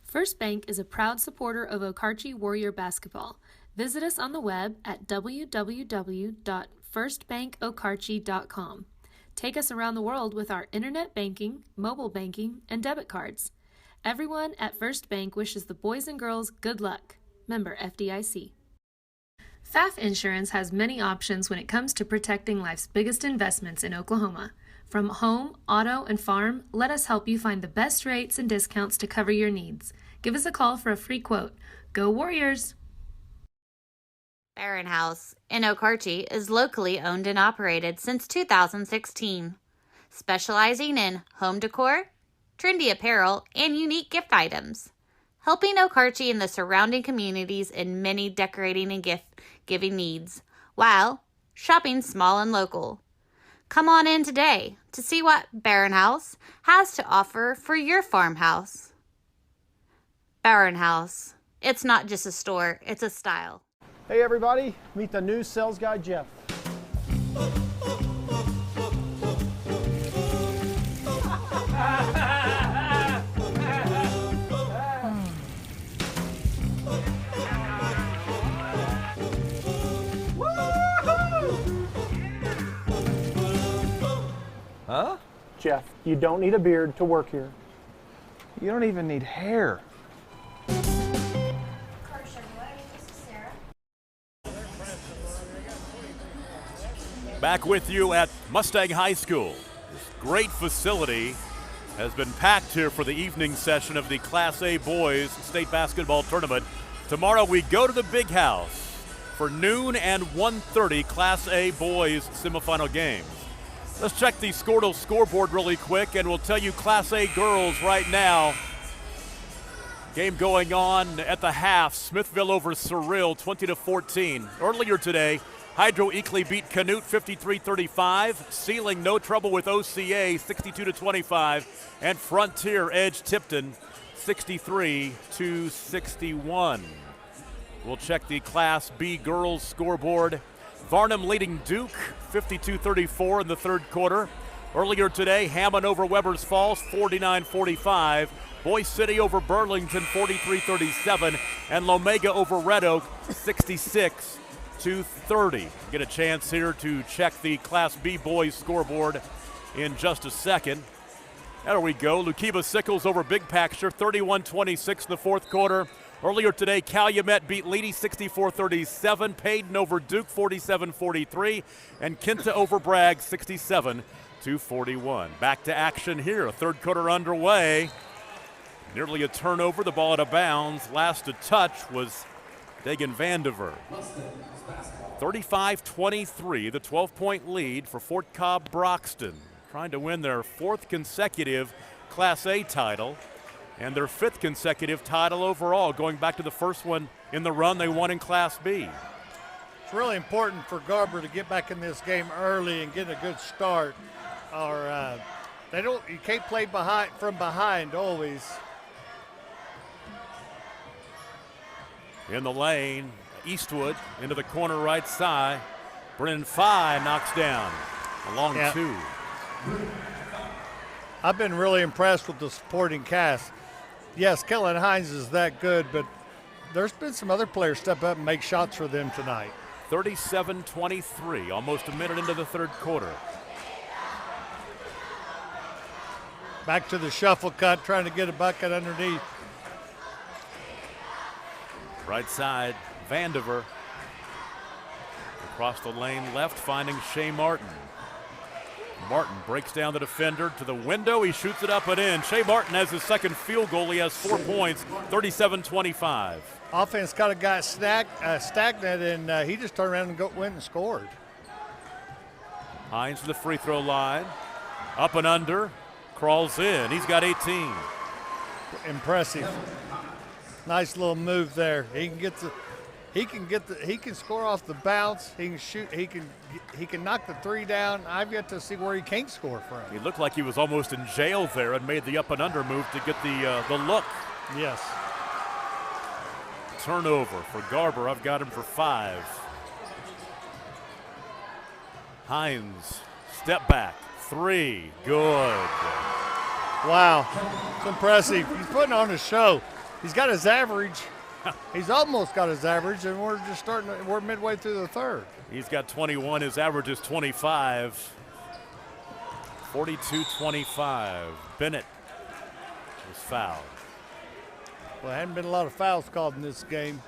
First Bank is a proud supporter of Okarche Warrior basketball. Visit us on the web at www.firstbankokarche.com. Take us around the world with our internet banking, mobile banking, and debit cards. Everyone at First Bank wishes the boys and girls good luck. Member FDIC. FAF Insurance has many options when it comes to protecting life's biggest investments in Oklahoma. From home, auto, and farm, let us help you find the best rates and discounts to cover your needs. Give us a call for a free quote. Go Warriors! Barron House in Okarche is locally owned and operated since 2016, specializing in home decor, trendy apparel, and unique gift items, helping Okarche and the surrounding communities in many decorating and gift-giving needs, while shopping small and local. Come on in today to see what Barron House has to offer for your farmhouse. Barron House. It's not just a store, it's a style. Hey everybody, meet the new sales guy, Jeff. Huh? Jeff, you don't need a beard to work here. You don't even need hair. Back with you at Mustang High School. This great facility has been packed here for the evening session of the Class A Boys State Basketball Tournament. Tomorrow we go to the Big House for noon and 1:30 Class A Boys semifinal games. Let's check the Squirtle scoreboard really quick, and we'll tell you Class A girls right now. Game going on at the half. Smithville over Surreal, 20-14. Earlier today, Hydro Eakley beat Canute 53-35. Sealing no trouble with OCA 62-25. And Frontier edged Tipton 63-61. We'll check the Class B girls scoreboard. Varnum leading Duke 52-34 in the third quarter. Earlier today, Hammond over Webbers Falls 49-45. Boise City over Burlington 43-37. And Lomega over Red Oak 66-30. Get a chance here to check the Class B boys scoreboard in just a second. There we go. Lukiba Sickles over Big Paxture 31-26 in the fourth quarter. Earlier today, Calumet beat Leedy 64-37, Payton over Duke 47-43, and Kinta over Bragg 67-41. Back to action here, a third quarter underway. Nearly a turnover, the ball out of bounds. Last to touch was Dagan Vandiver. 35-23, the 12-point lead for Fort Cobb Broxton, trying to win their fourth consecutive Class A title and their fifth consecutive title overall, going back to the first one in the run they won in Class B. It's really important for Garber to get back in this game early and get a good start, or you can't play from behind always. In the lane, Eastwood into the corner right side. Brennan Fye knocks down a long two. I've been really impressed with the supporting cast. Yes, Kellen Hines is that good, but there's been some other players step up and make shots for them tonight. 37-23, almost a minute into the third quarter. Back to the shuffle cut, trying to get a bucket underneath. Right side, Vandiver. Across the lane left, finding Shea Martin. Martin breaks down the defender to the window. He shoots it up and in. Shea Martin has his second field goal. He has 4 points, 37-25. Offense kind of got stagnant, and he just turned around and went and scored. Hines to the free throw line. Up and under. Crawls in. He's got 18. Impressive. Nice little move there. He can score off the bounce. He can shoot. He can knock the three down. I've yet to see where he can't score from. He looked like he was almost in jail there and made the up and under move to get the look. Yes. Turnover for Garber. I've got him for 5. Hines, step back, 3, good. Wow, it's impressive. He's putting on a show. He's got his average. He's almost got his average, and we're midway through the third. He's got 21. His average is 25. 42-25. Bennett was fouled. Well, there hadn't been a lot of fouls called in this game.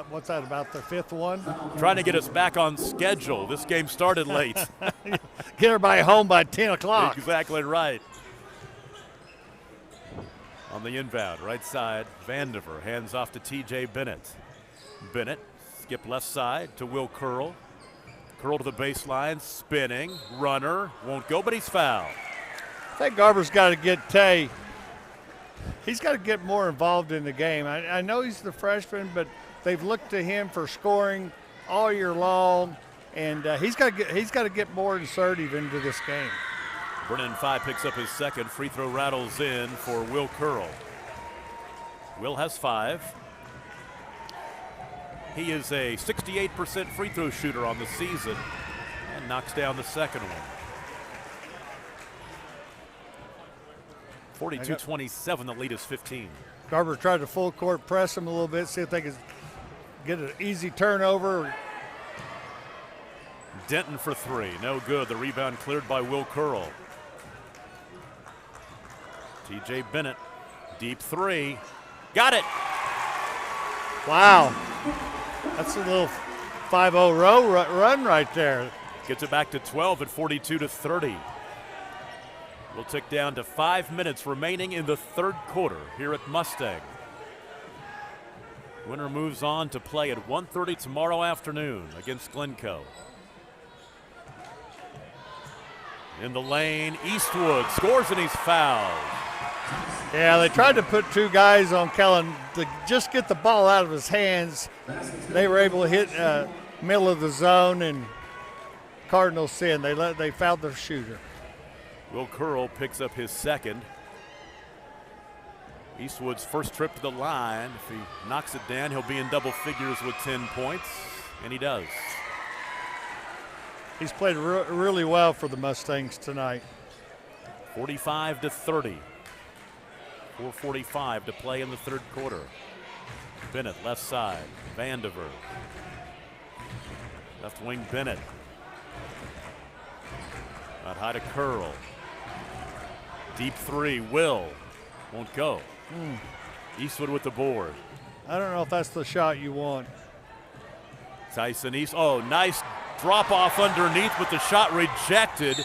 What's that, about the fifth one? Trying to get us back on schedule. This game started late. Get everybody home by 10 o'clock. Exactly right. On the inbound, right side, Vandiver hands off to TJ Bennett. Bennett Skip left side to Will Curl. Curl to the baseline, spinning, runner, won't go, but he's fouled. I think Garber's got to get Tay. He's got to get more involved in the game. I know he's the freshman, but they've looked to him for scoring all year long, and he's got to get more assertive into this game. Brennan 5 picks up his second. Free throw rattles in for Will Curl. Will has 5. He is a 68% free throw shooter on the season and knocks down the second one. 42-27, the lead is 15. Garber tried to full court press him a little bit, see if they could get an easy turnover. Denton for 3, no good. The rebound cleared by Will Curl. TJ Bennett, deep 3, got it. Wow, that's a little 5-0 run right there. Gets it back to 12 at 42-30. We'll tick down to 5 minutes remaining in the third quarter here at Mustang. Winner moves on to play at 1:30 tomorrow afternoon against Glencoe. In the lane, Eastwood scores and he's fouled. Yeah, they tried to put 2 guys on Kellen to just get the ball out of his hands. They were able to hit middle of the zone, and Cardinals sin. They fouled their shooter. Will Curl picks up his second. Eastwood's first trip to the line. If he knocks it down, he'll be in double figures with 10 points, and he does. He's played really well for the Mustangs tonight. 45-30. 4:45 to play in the third quarter. Bennett left side. Vandiver. Left wing Bennett. Out high to Curl. Deep 3, Will. Won't go. Eastwood with the board. I don't know if that's the shot you want. Tyson East. Oh, nice drop off underneath, but the shot rejected.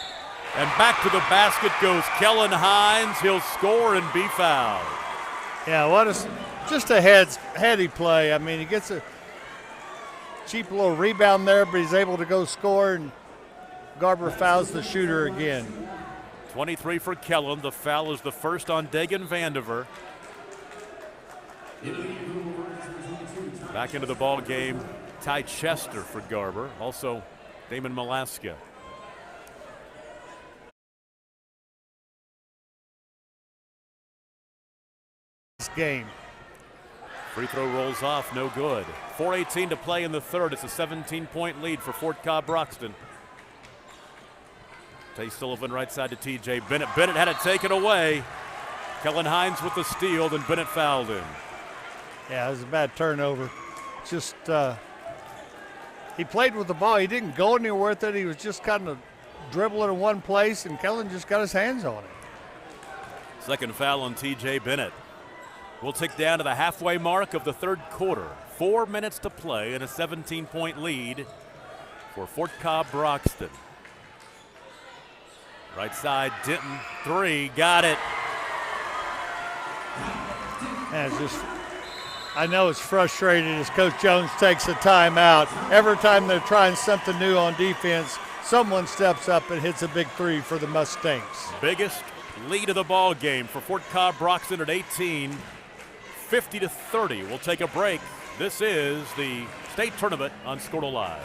And back to the basket goes Kellen Hines. He'll score and be fouled. Yeah, just a heady play. I mean, he gets a cheap little rebound there, but he's able to go score, and Garber fouls the shooter again. 23 for Kellen. The foul is the first on Dagan Vandiver. Back into the ball game, Ty Chester for Garber. Also, Damon Malaska. Game. Free throw rolls off, no good. 4:18 to play in the third. It's a 17-point lead for Fort Cobb Broxton. Tay Sullivan right side to TJ Bennett. Bennett had it taken away. Kellen Hines with the steal, then Bennett fouled him. Yeah, it was a bad turnover. Just he played with the ball. He didn't go anywhere with it. He was just kind of dribbling in one place, and Kellen just got his hands on it. Second foul on TJ Bennett. We'll tick down to the halfway mark of the third quarter. 4 minutes to play and a 17-point lead for Fort Cobb Broxton. Right side, Denton, 3, got it. And I know it's frustrating as Coach Jones takes a timeout. Every time they're trying something new on defense, someone steps up and hits a big 3 for the Mustangs. Biggest lead of the ball game for Fort Cobb Broxton at 18. 50-30. We'll take a break. This is the state tournament on Scortal Live.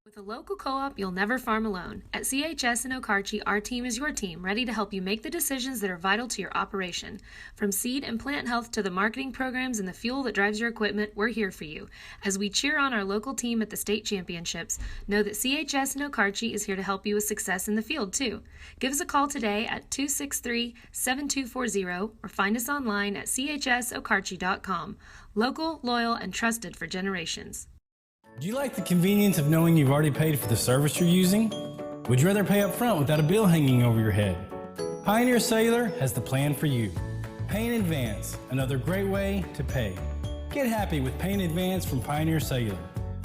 With a local co-op, you'll never farm alone. At CHS in Okarche, our team is your team, ready to help you make the decisions that are vital to your operation. From seed and plant health to the marketing programs and the fuel that drives your equipment, we're here for you. As we cheer on our local team at the state championships, know that CHS in Okarche is here to help you with success in the field, too. Give us a call today at 263-7240 or find us online at chsokarche.com. Local, loyal, and trusted for generations. Do you like the convenience of knowing you've already paid for the service you're using? Would you rather pay up front without a bill hanging over your head? Pioneer Cellular has the plan for you. Pay in advance, another great way to pay. Get happy with Pay in Advance from Pioneer Cellular.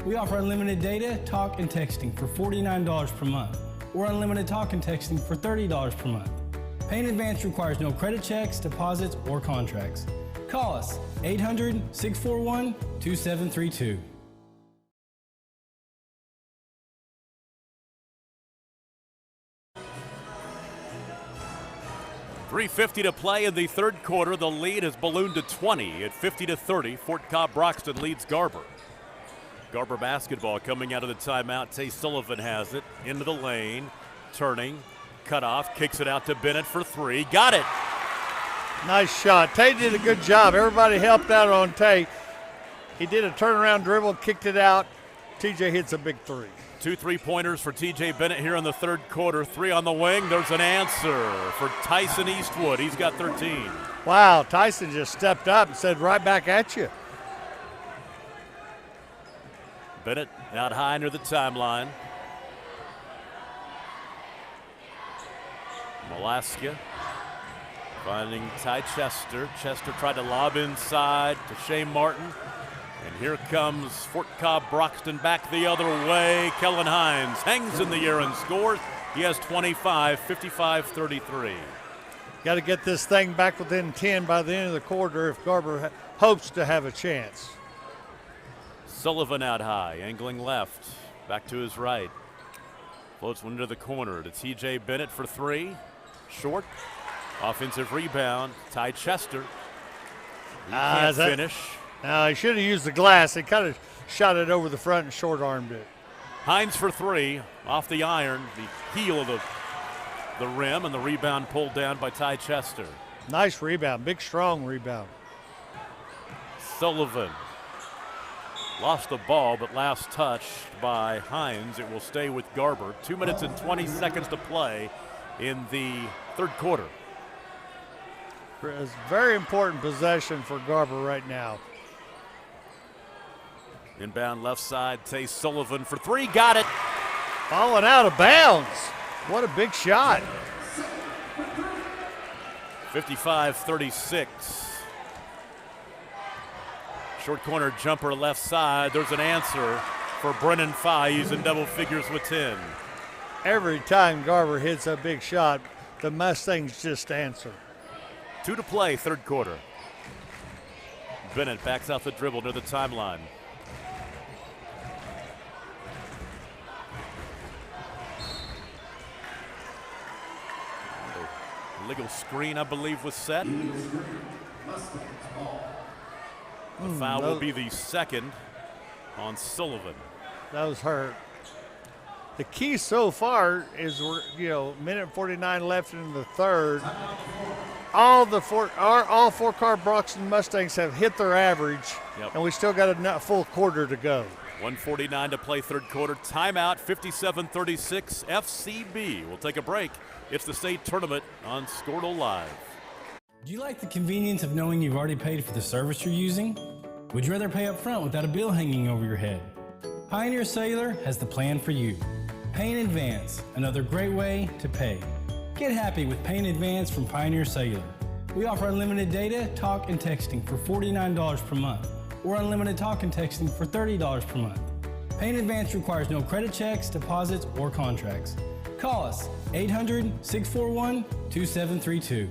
We offer unlimited data, talk, and texting for $49 per month, or unlimited talk and texting for $30 per month. Pay in Advance requires no credit checks, deposits, or contracts. Call us 800-641-2732. 3:50 to play in the third quarter. The lead has ballooned to 20 at 50-30. Fort Cobb Broxton leads Garber. Garber basketball coming out of the timeout. Tay Sullivan has it into the lane, turning, cut off, kicks it out to Bennett for three. Got it. Nice shot. Tay did a good job. Everybody helped out on Tay. He did a turnaround dribble, kicked it out. TJ hits a big three. 2 3-pointers for TJ Bennett here in the third quarter. 3 on the wing. There's an answer for Tyson Eastwood. He's got 13. Wow, Tyson just stepped up and said, right back at you. Bennett out high near the timeline. Malaska finding Ty Chester. Chester tried to lob inside to Shea Martin. And here comes Fort Cobb Broxton back the other way. Kellen Hines hangs in the air and scores. He has 25, 55-33. Got to get this thing back within 10 by the end of the quarter if Garber hopes to have a chance. Sullivan out high, angling left, back to his right. Floats one into the corner to TJ Bennett for three. Short, offensive rebound. Ty Chester. He can't finish. No, he should have used the glass. He kind of shot it over the front and short-armed it. Hines for three, off the iron, the heel of the rim, and the rebound pulled down by Ty Chester. Nice rebound, big, strong rebound. Sullivan lost the ball, but last touched by Hines. It will stay with Garber. 2 minutes and 20 seconds to play in the third quarter. It's a very important possession for Garber right now. Inbound left side, Tay Sullivan for three, got it. Falling out of bounds. What a big shot. 55-36. Short corner jumper left side. There's an answer for Brennan Fye. He's in double figures with 10. Every time Garber hits a big shot, the Mustangs just answer. 2 to play, third quarter. Bennett backs out the dribble near the timeline. Legal screen, I believe, was set. The foul will be the second on Sullivan. That was hurt. The key so far is we're, minute 49 left in the third. All Fort Cobb Broxton Mustangs have hit their average, and we still got a full quarter to go. 1:49 to play third quarter. Timeout, 57-36. FCB. We'll take a break. It's the state tournament on Squirtle Live. Do you like the convenience of knowing you've already paid for the service you're using? Would you rather pay up front without a bill hanging over your head? Pioneer Cellular has the plan for you. Pay in advance, another great way to pay. Get happy with Pay in Advance from Pioneer Cellular. We offer unlimited data, talk, and texting for $49 per month, or unlimited talk and texting for $30 per month. Pay in Advance requires no credit checks, deposits, or contracts. Call us 800-641-2732.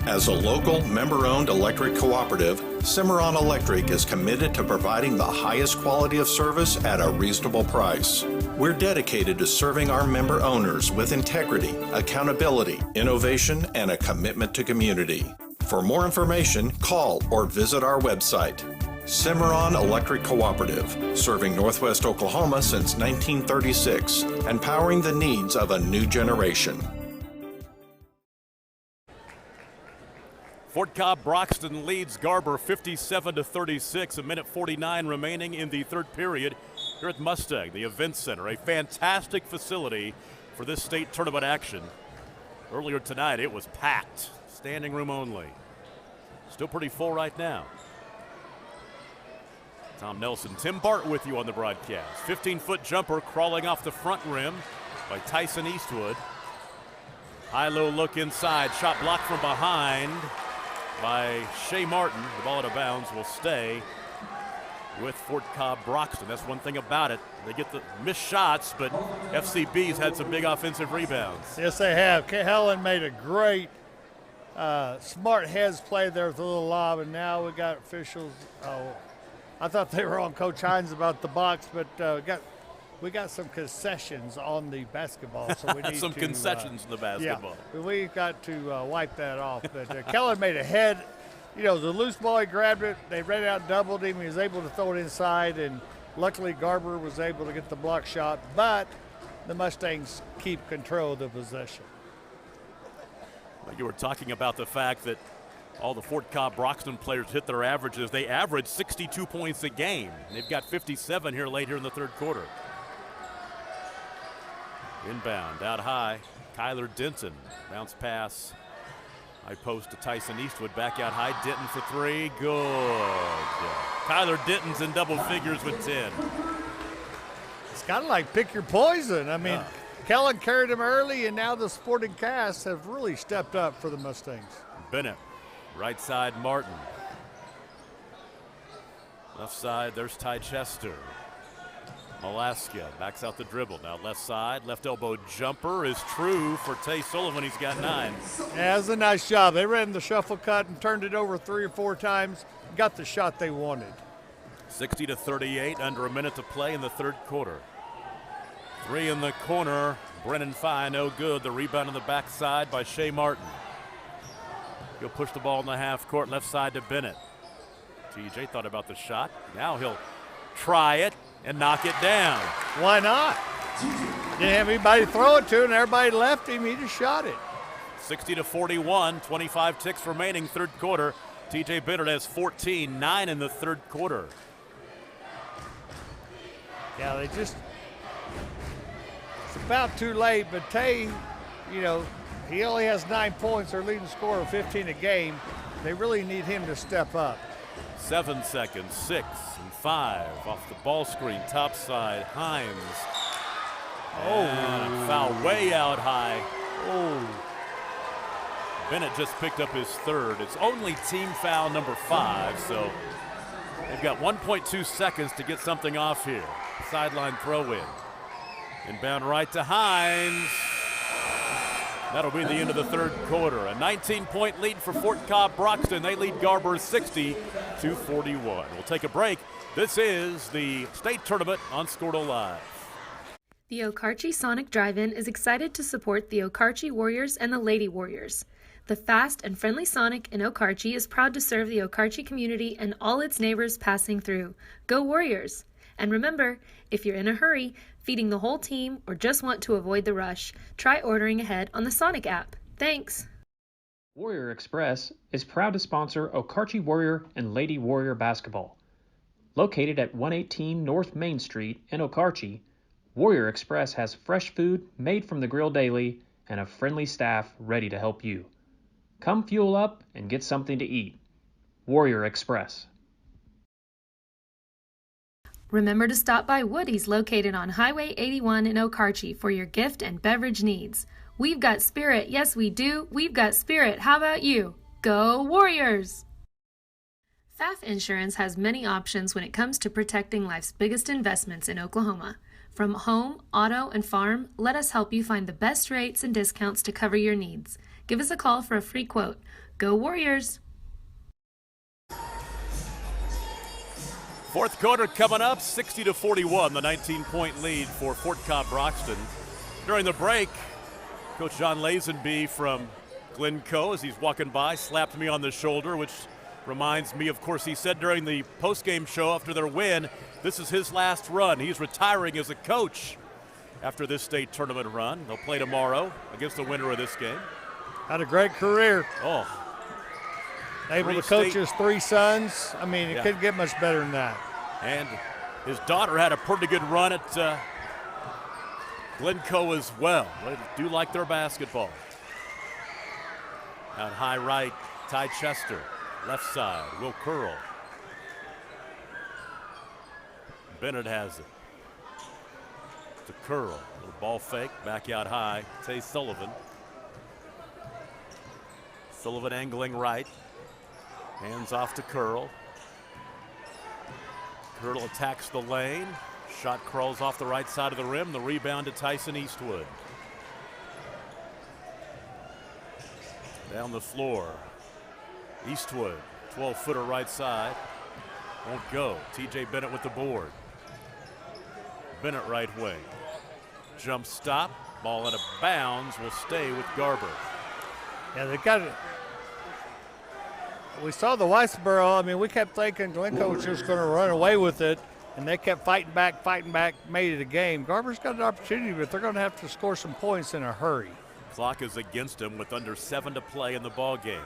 As a local, member-owned electric cooperative, Cimarron Electric is committed to providing the highest quality of service at a reasonable price. We're dedicated to serving our member owners with integrity, accountability, innovation, and a commitment to community. For more information, call or visit our website. Cimarron Electric Cooperative, serving Northwest Oklahoma since 1936 and powering the needs of a new generation. Fort Cobb Broxton leads Garber 57-36. A minute 49 remaining in the third period here at Mustang, the Event Center, a fantastic facility for this state tournament action. Earlier tonight, it was packed, standing room only. Still pretty full right now. Tom Nelson, Tim Bart with you on the broadcast. 15-foot jumper crawling off the front rim by Tyson Eastwood. High-low look inside, shot blocked from behind by Shea Martin. The ball out of bounds will stay with Fort Cobb Broxton. That's one thing about it. They get the missed shots, but FCB's had some big offensive rebounds. Yes, they have. Helen made a great smart heads play there with a little lob, and now we got officials. I thought they were on Coach Hines about the box, but got we got some concessions on the basketball, so we need some concessions in the basketball. Yeah, we've got to wipe that off. But Kellen made a head. You know, the loose ball, he grabbed it. They ran out and doubled him. He was able to throw it inside, and luckily Garber was able to get the block shot. But the Mustangs keep control of the possession. Well, you were talking about the fact that all the Fort Cobb Broxton players hit their averages. They average 62 points a game. They've got 57 here late here in the third quarter. Inbound, out high, Kyler Denton. Bounce pass, high post to Tyson Eastwood. Back out high, Denton for three, good. Kyler Denton's in double figures with 10. It's kind of like pick your poison. I mean, Kellen carried him early, and now the supporting cast have really stepped up for the Mustangs. Bennett, right side, Martin. Left side, there's Ty Chester. Alaska backs out the dribble. Now left side, left elbow jumper is true for Tay Sullivan. He's got 9. Yeah, it was a nice job. They ran the shuffle cut and turned it over 3 or 4 times. Got the shot they wanted. 60-38, under a minute to play in the third quarter. 3 in the corner. Brennan Fye, no good. The rebound on the backside by Shea Martin. He'll push the ball in the half court, left side to Bennett. TJ thought about the shot. Now he'll try it and knock it down. Why not? Didn't have anybody throw it to, and everybody left him. He just shot it. 60-41, 25 ticks remaining, third quarter. TJ Bennett has 14, 9 in the third quarter. Yeah, it's about too late, but Tay, you know, he only has 9 points. Their leading scorer of 15 a game. They really need him to step up. 7 seconds, 6 and 5 off the ball screen, top side, Hines. And a foul way out high. Bennett just picked up his third. It's only team foul number 5, so they've got 1.2 seconds to get something off here. Sideline throw in. Inbound right to Hines. That'll be the end of the third quarter. A 19-point lead for Fort Cobb Broxton. They lead Garber 60-41. We'll take a break. This is the state tournament on Scordo Live. The Okarche Sonic Drive-In is excited to support the Okarche Warriors and the Lady Warriors. The fast and friendly Sonic in Okarche is proud to serve the Okarche community and all its neighbors passing through. Go Warriors! And remember, if you're in a hurry, feeding the whole team, or just want to avoid the rush, try ordering ahead on the Sonic app. Thanks! Warrior Express is proud to sponsor Okarche Warrior and Lady Warrior basketball. Located at 118 North Main Street in Okarche, Warrior Express has fresh food made from the grill daily and a friendly staff ready to help you. Come fuel up and get something to eat. Warrior Express. Remember to stop by Woody's located on Highway 81 in Okarche for your gift and beverage needs. We've got spirit, yes we do. We've got spirit, how about you? Go Warriors! FAF Insurance has many options when it comes to protecting life's biggest investments in Oklahoma. From home, auto, and farm, let us help you find the best rates and discounts to cover your needs. Give us a call for a free quote. Go Warriors! Fourth quarter coming up, 60-41, the 19-point lead for Fort Cobb Broxton. During the break, Coach John Lazenby from Glencoe, as he's walking by, slapped me on the shoulder, which reminds me, of course, he said during the postgame show after their win, this is his last run. He's retiring as a coach after this state tournament run. They'll play tomorrow against the winner of this game. Had a great career. Able to coach his 3 sons. I mean, it couldn't get much better than that. And his daughter had a pretty good run at Glencoe as well. They do like their basketball. Out high right, Ty Chester. Left side, Will Curl. Bennett has it. To Curl. Little ball fake, back out high. Tay Sullivan. Sullivan angling right. Hands off to Curl. Curl attacks the lane. Shot crawls off the right side of the rim. The rebound to Tyson Eastwood. Down the floor. Eastwood, 12-footer right side. Won't go. TJ Bennett with the board. Bennett right wing. Jump stop. Ball out of bounds will stay with Garber. Yeah, they got it. We saw the Weisboro. I mean, we kept thinking Glencoe was just going to run away with it, and they kept fighting back, made it a game. Garber's got an opportunity, but they're going to have to score some points in a hurry. Clock is against him with under 7 to play in the ball game.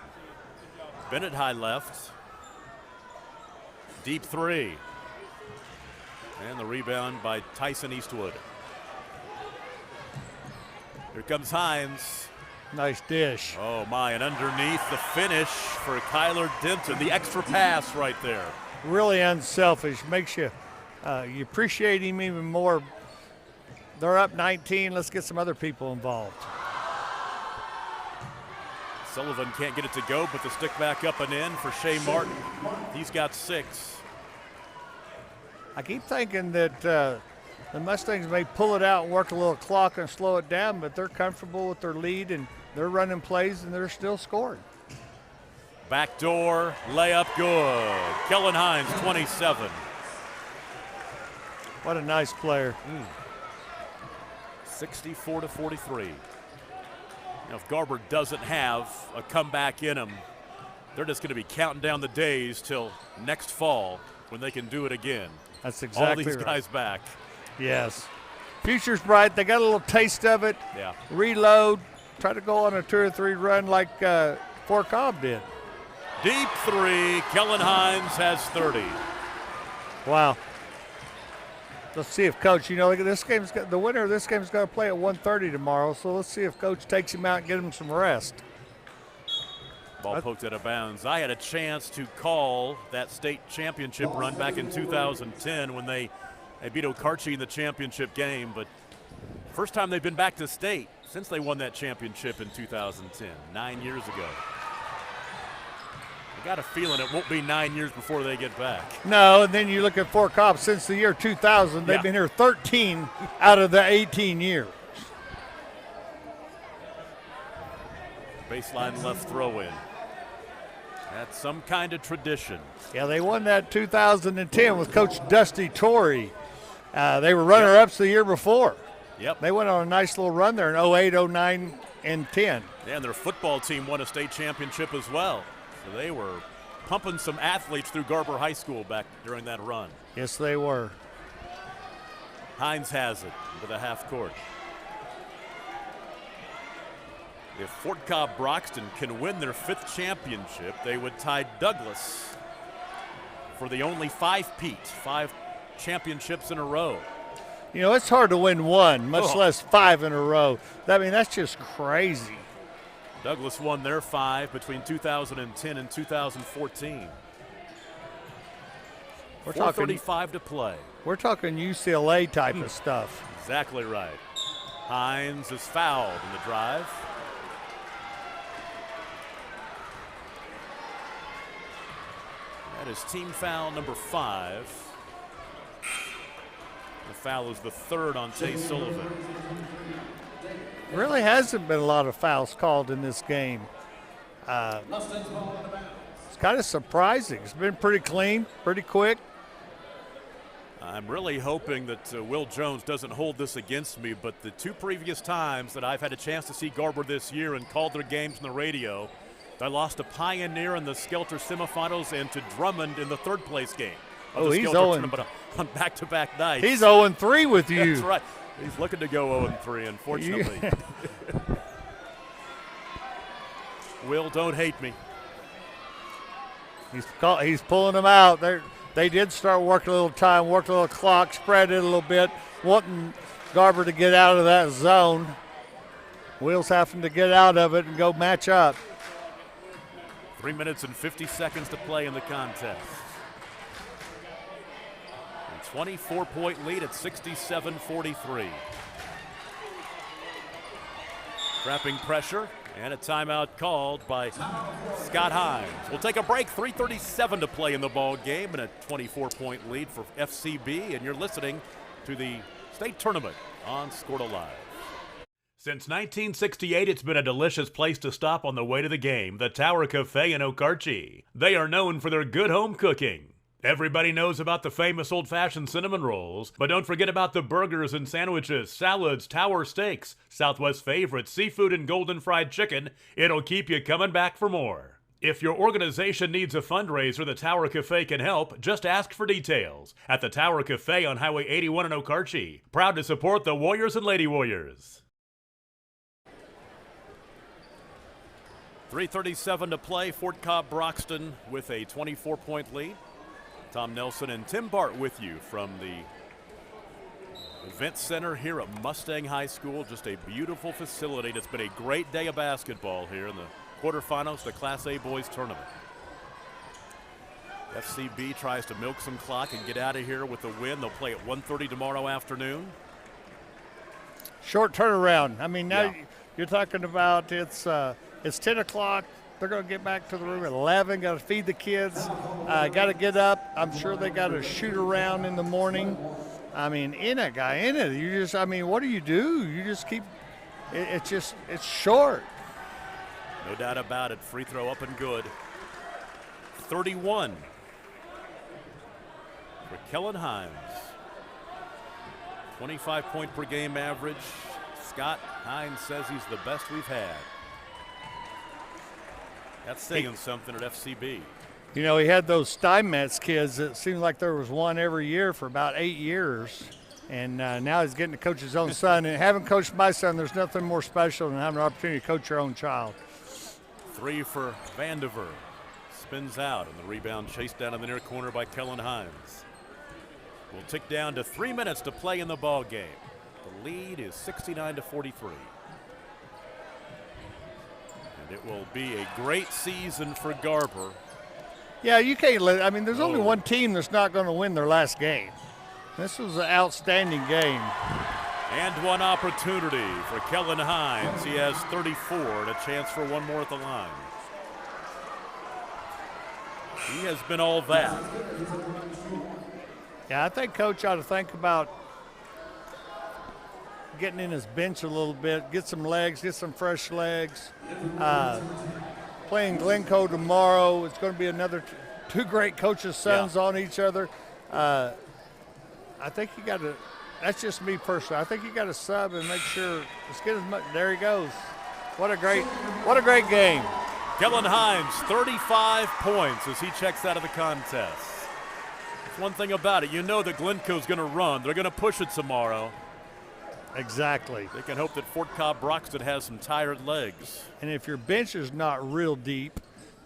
Bennett high left. Deep three. And the rebound by Tyson Eastwood. Here comes Hines. Nice dish. Oh my, and underneath the finish for Kyler Denton. The extra pass right there. Really unselfish. Makes you, you appreciate him even more. They're up 19. Let's get some other people involved. Sullivan can't get it to go, but the stick back up and in for Shea Martin. He's got 6. I keep thinking that the Mustangs may pull it out and work a little clock and slow it down, but they're comfortable with their lead and they're running plays and they're still scoring. Backdoor layup good. Kellen Hines, 27. What a nice player. 64 to 43. Now, if Garber doesn't have a comeback in him, they're just going to be counting down the days till next fall when they can do it again. That's exactly all these right. guys back. Yes. Future's bright. They got a little taste of it. Yeah. Reload. Try to go on a 2 or 3 run like Fort Cobb did. Deep three. Kellen Hines has 30. Wow. Let's see if Coach, this game's got, the winner of this game's going to play at 1:30 tomorrow, so let's see if Coach takes him out and get him some rest. Ball poked out of bounds. I had a chance to call that state championship run back in 2010 when they beat Okarche in the championship game, but first time they've been back to state since they won that championship in 2010, 9 years ago. I got a feeling it won't be 9 years before they get back. No, and then you look at Fort Cobb since the year 2000, they've been here 13 out of the 18 years. Baseline left throw in. That's some kind of tradition. Yeah, they won that 2010 with Coach Dusty Torrey. They were runner-ups the year before. Yep. They went on a nice little run there in 08, 09, and 10. Yeah, and their football team won a state championship as well. So they were pumping some athletes through Garber High School back during that run. Yes, they were. Hines has it with a half court. If Fort Cobb Broxton can win their 5th championship, they would tie Douglas for the only 5-peat, 5 championships in a row. It's hard to win 1, much less 5 in a row. I mean, that's just crazy. Douglas won their 5 between 2010 and 2014. We're 4:35 to play. We're talking UCLA type of stuff. Exactly right. Hines is fouled in the drive. That is team foul number 5. The foul is the 3rd on Tay Sullivan. Really hasn't been a lot of fouls called in this game. It's kind of surprising. It's been pretty clean, pretty quick. I'm really hoping that Will Jones doesn't hold this against me, but the 2 previous times that I've had a chance to see Garber this year and called their games on the radio, I lost to Pioneer in the Skelter semifinals and to Drummond in the 3rd place game. He's 0 on back-to-back nights. He's 0-3 with you. That's right. He's looking to go 0-3, unfortunately. Will, don't hate me. He's pulling them out. They did start working a little time, worked a little clock, spread it a little bit, wanting Garber to get out of that zone. Will's having to get out of it and go match up. 3 minutes and 50 seconds to play in the contest. 24-point lead at 67-43. Trapping pressure and a timeout called by Scott Hines. We'll take a break. 3:37 to play in the ball game and a 24-point lead for FCB. And you're listening to the state tournament on Scorta Live. Since 1968, it's been a delicious place to stop on the way to the game, the Tower Cafe in Okarche. They are known for their good home cooking. Everybody knows about the famous old-fashioned cinnamon rolls, but don't forget about the burgers and sandwiches, salads, tower steaks, Southwest favorites, seafood, and golden fried chicken. It'll keep you coming back for more. If your organization needs a fundraiser, the Tower Cafe can help. Just ask for details at the Tower Cafe on Highway 81 in Okarche. Proud to support the Warriors and Lady Warriors. 3:37 to play. Fort Cobb Broxton with a 24-point lead. Tom Nelson and Tim Bart with you from the Event Center here at Mustang High School. Just a beautiful facility. It's been a great day of basketball here in the quarterfinals, the Class A boys tournament. FCB tries to milk some clock and get out of here with a win. They'll play at 1:30 tomorrow afternoon. Short turnaround. I mean, now you're talking about it's 10 o'clock. They're going to get back to the room at 11. Got to feed the kids. Got to get up. I'm sure they got to shoot around in the morning. I mean, you just, I mean, what do? You just keep, it's short. No doubt about it. Free throw up and good. 31 for Kellen Hines. 25-point per game average. Scott Hines says he's the best we've had. That's saying something at FCB. You know, he had those Steinmetz kids. It seemed like there was one every year for about 8 years. And now he's getting to coach his own son. And having coached my son, there's nothing more special than having an opportunity to coach your own child. 3 for Vandiver. Spins out, and the rebound chased down in the near corner by Kellen Hines. We'll tick down to 3 minutes to play in the ball game. The lead is 69-43. It will be a great season for Garber. Yeah, you can't let, I mean, there's only one team that's not going to win their last game. This was an outstanding game. And one opportunity for Kellen Hines. He has 34 and a chance for one more at the line. He has been all that. Yeah, I think Coach ought to think about getting in his bench a little bit, get some legs, get some fresh legs. Playing Glencoe tomorrow. It's going to be another two great coaches' sons on each other. I think you got to, that's just me personally, I think you got to sub and make sure, let's get as much, there he goes. What a great game. Kellen Hines, 35 points as he checks out of the contest. That's one thing about it. You know that Glencoe's going to run. They're going to push it tomorrow. Exactly. They can hope that Fort Cobb Broxton has some tired legs. And if your bench is not real deep,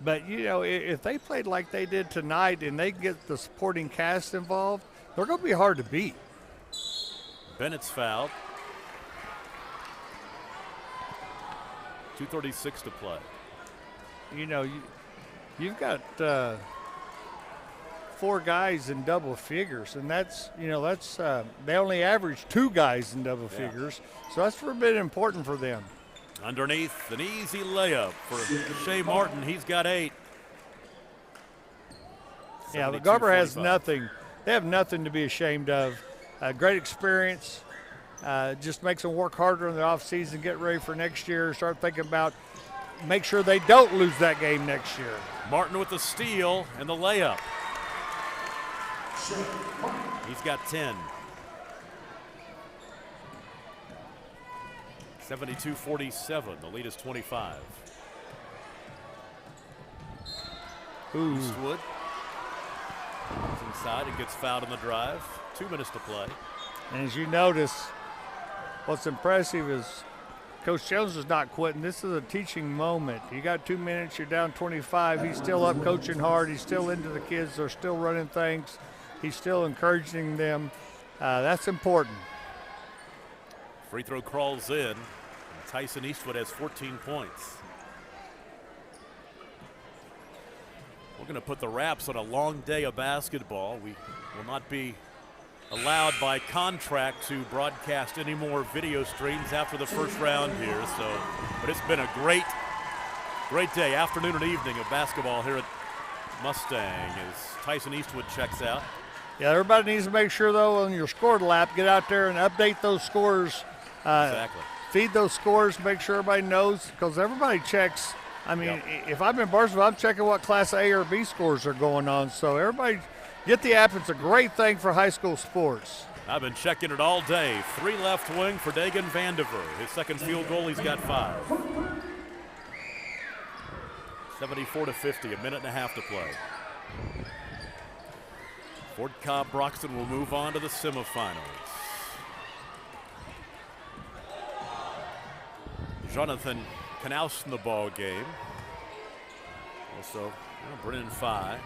but, you know, if they played like they did tonight and they get the supporting cast involved, they're going to be hard to beat. Bennett's fouled. 2:36 to play. You know, you've got 4 guys in double figures, and that's, you know, that's they only average 2 guys in double figures, so that's a bit important for them. Underneath, an easy layup for Shea Martin. He's got 8. Yeah, but Garber has nothing. They have nothing to be ashamed of. Great experience. Just makes them work harder in the offseason, get ready for next year, start thinking about make sure they don't lose that game next year. Martin with the steal and the layup. He's got 10. 72-47. The lead is 25. Eastwood. It's inside and gets fouled on the drive. 2 minutes to play. And as you notice, what's impressive is Coach Jones is not quitting. This is a teaching moment. You got 2 minutes, you're down 25. He's still up coaching hard. He's still into the kids. They're still running things. He's still encouraging them. That's important. Free throw crawls in. And Tyson Eastwood has 14 points. We're going to put the wraps on a long day of basketball. We will not be allowed by contract to broadcast any more video streams after the first round here. But it's been a great day, afternoon and evening of basketball here at Mustang as Tyson Eastwood checks out. Yeah, everybody needs to make sure, though, on your score lap, get out there and update those scores. Exactly. Feed those scores, make sure everybody knows, because everybody checks. I mean, if I'm in Barnesville, I'm checking what Class A or B scores are going on. So everybody Get the app. It's a great thing for high school sports. I've been checking it all day. 3 left wing for Dagan Vandiver. His second field goal, he's got 5. 74-50, a minute and a half to play. Fort Cobb Broxton will move on to the semifinals. Jonathan Knaus in the ball game. Also, Brennan Fye.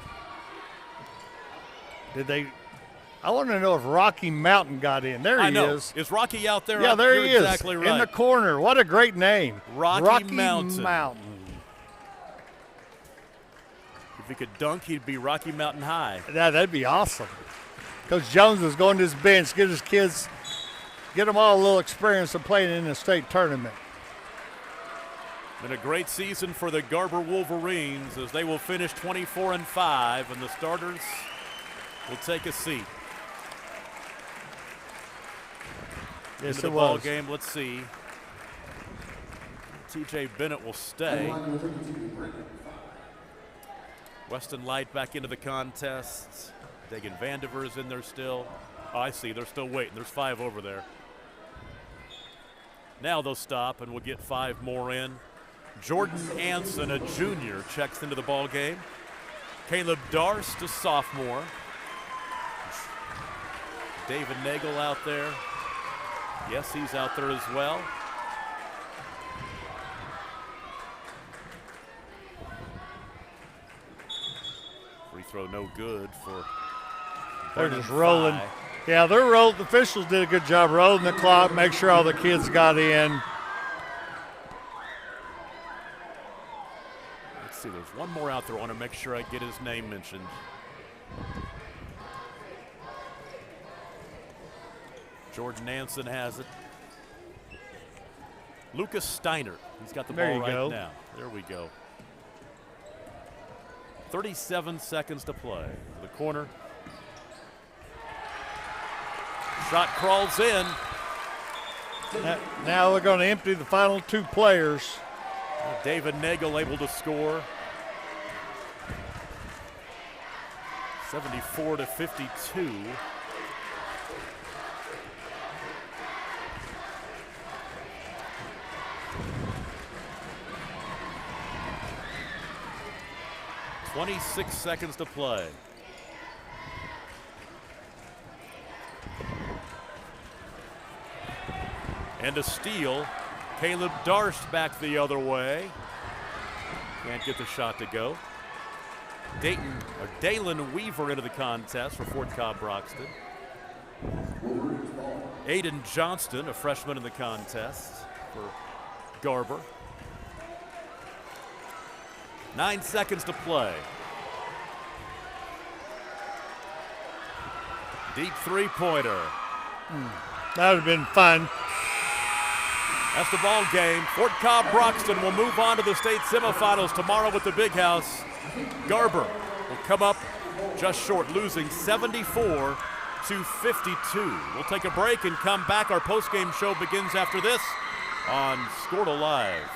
I want to know if Rocky Mountain got in. There he is. Is Rocky out there? Yeah, there You're he is. Exactly right. In the corner. What a great name. Rocky Mountain. If he could dunk, he'd be Rocky Mountain High. Yeah, that'd be awesome. Coach Jones is going to his bench, get his kids, get them all a little experience of playing in the state tournament. Been a great season for the Garber Wolverines as they will finish 24-5, and the starters will take a seat. Yes, Into the ball game, let's see. TJ Bennett will stay. Weston Light back into the contest. Dagan Vandiver is in there still. Oh, I see, they're still waiting. There's 5 over there. Now they'll stop and we'll get 5 more in. Jordan Anson, a junior, checks into the ball game. Caleb Darst, a sophomore. David Nagel out there. Yes, he's out there as well. Free throw no good for. They're just rolling. Yeah, they're rolling. The officials did a good job rolling the clock, make sure all the kids got in. Let's see, there's one more out there. I want to make sure I get his name mentioned. Jordan Anson has it. Lucas Steiner. He's got the ball right now. There we go. 37 seconds to play. The corner. Shot crawls in. Now they're going to empty the final 2 players. David Nagel able to score. 74-52. .26 seconds to play. And a steal. Caleb Darst back the other way. Can't get the shot to go. Dalen Weaver into the contest for Fort Cobb Broxton. Aiden Johnston, a freshman in the contest for Garber. 9 seconds to play. Deep 3-pointer. That would have been fun. That's the ball game. Fort Cobb Broxton will move on to the state semifinals tomorrow with the Big House. Garber will come up just short, losing 74-52. We'll take a break and come back. Our postgame show begins after this on Scortal Live.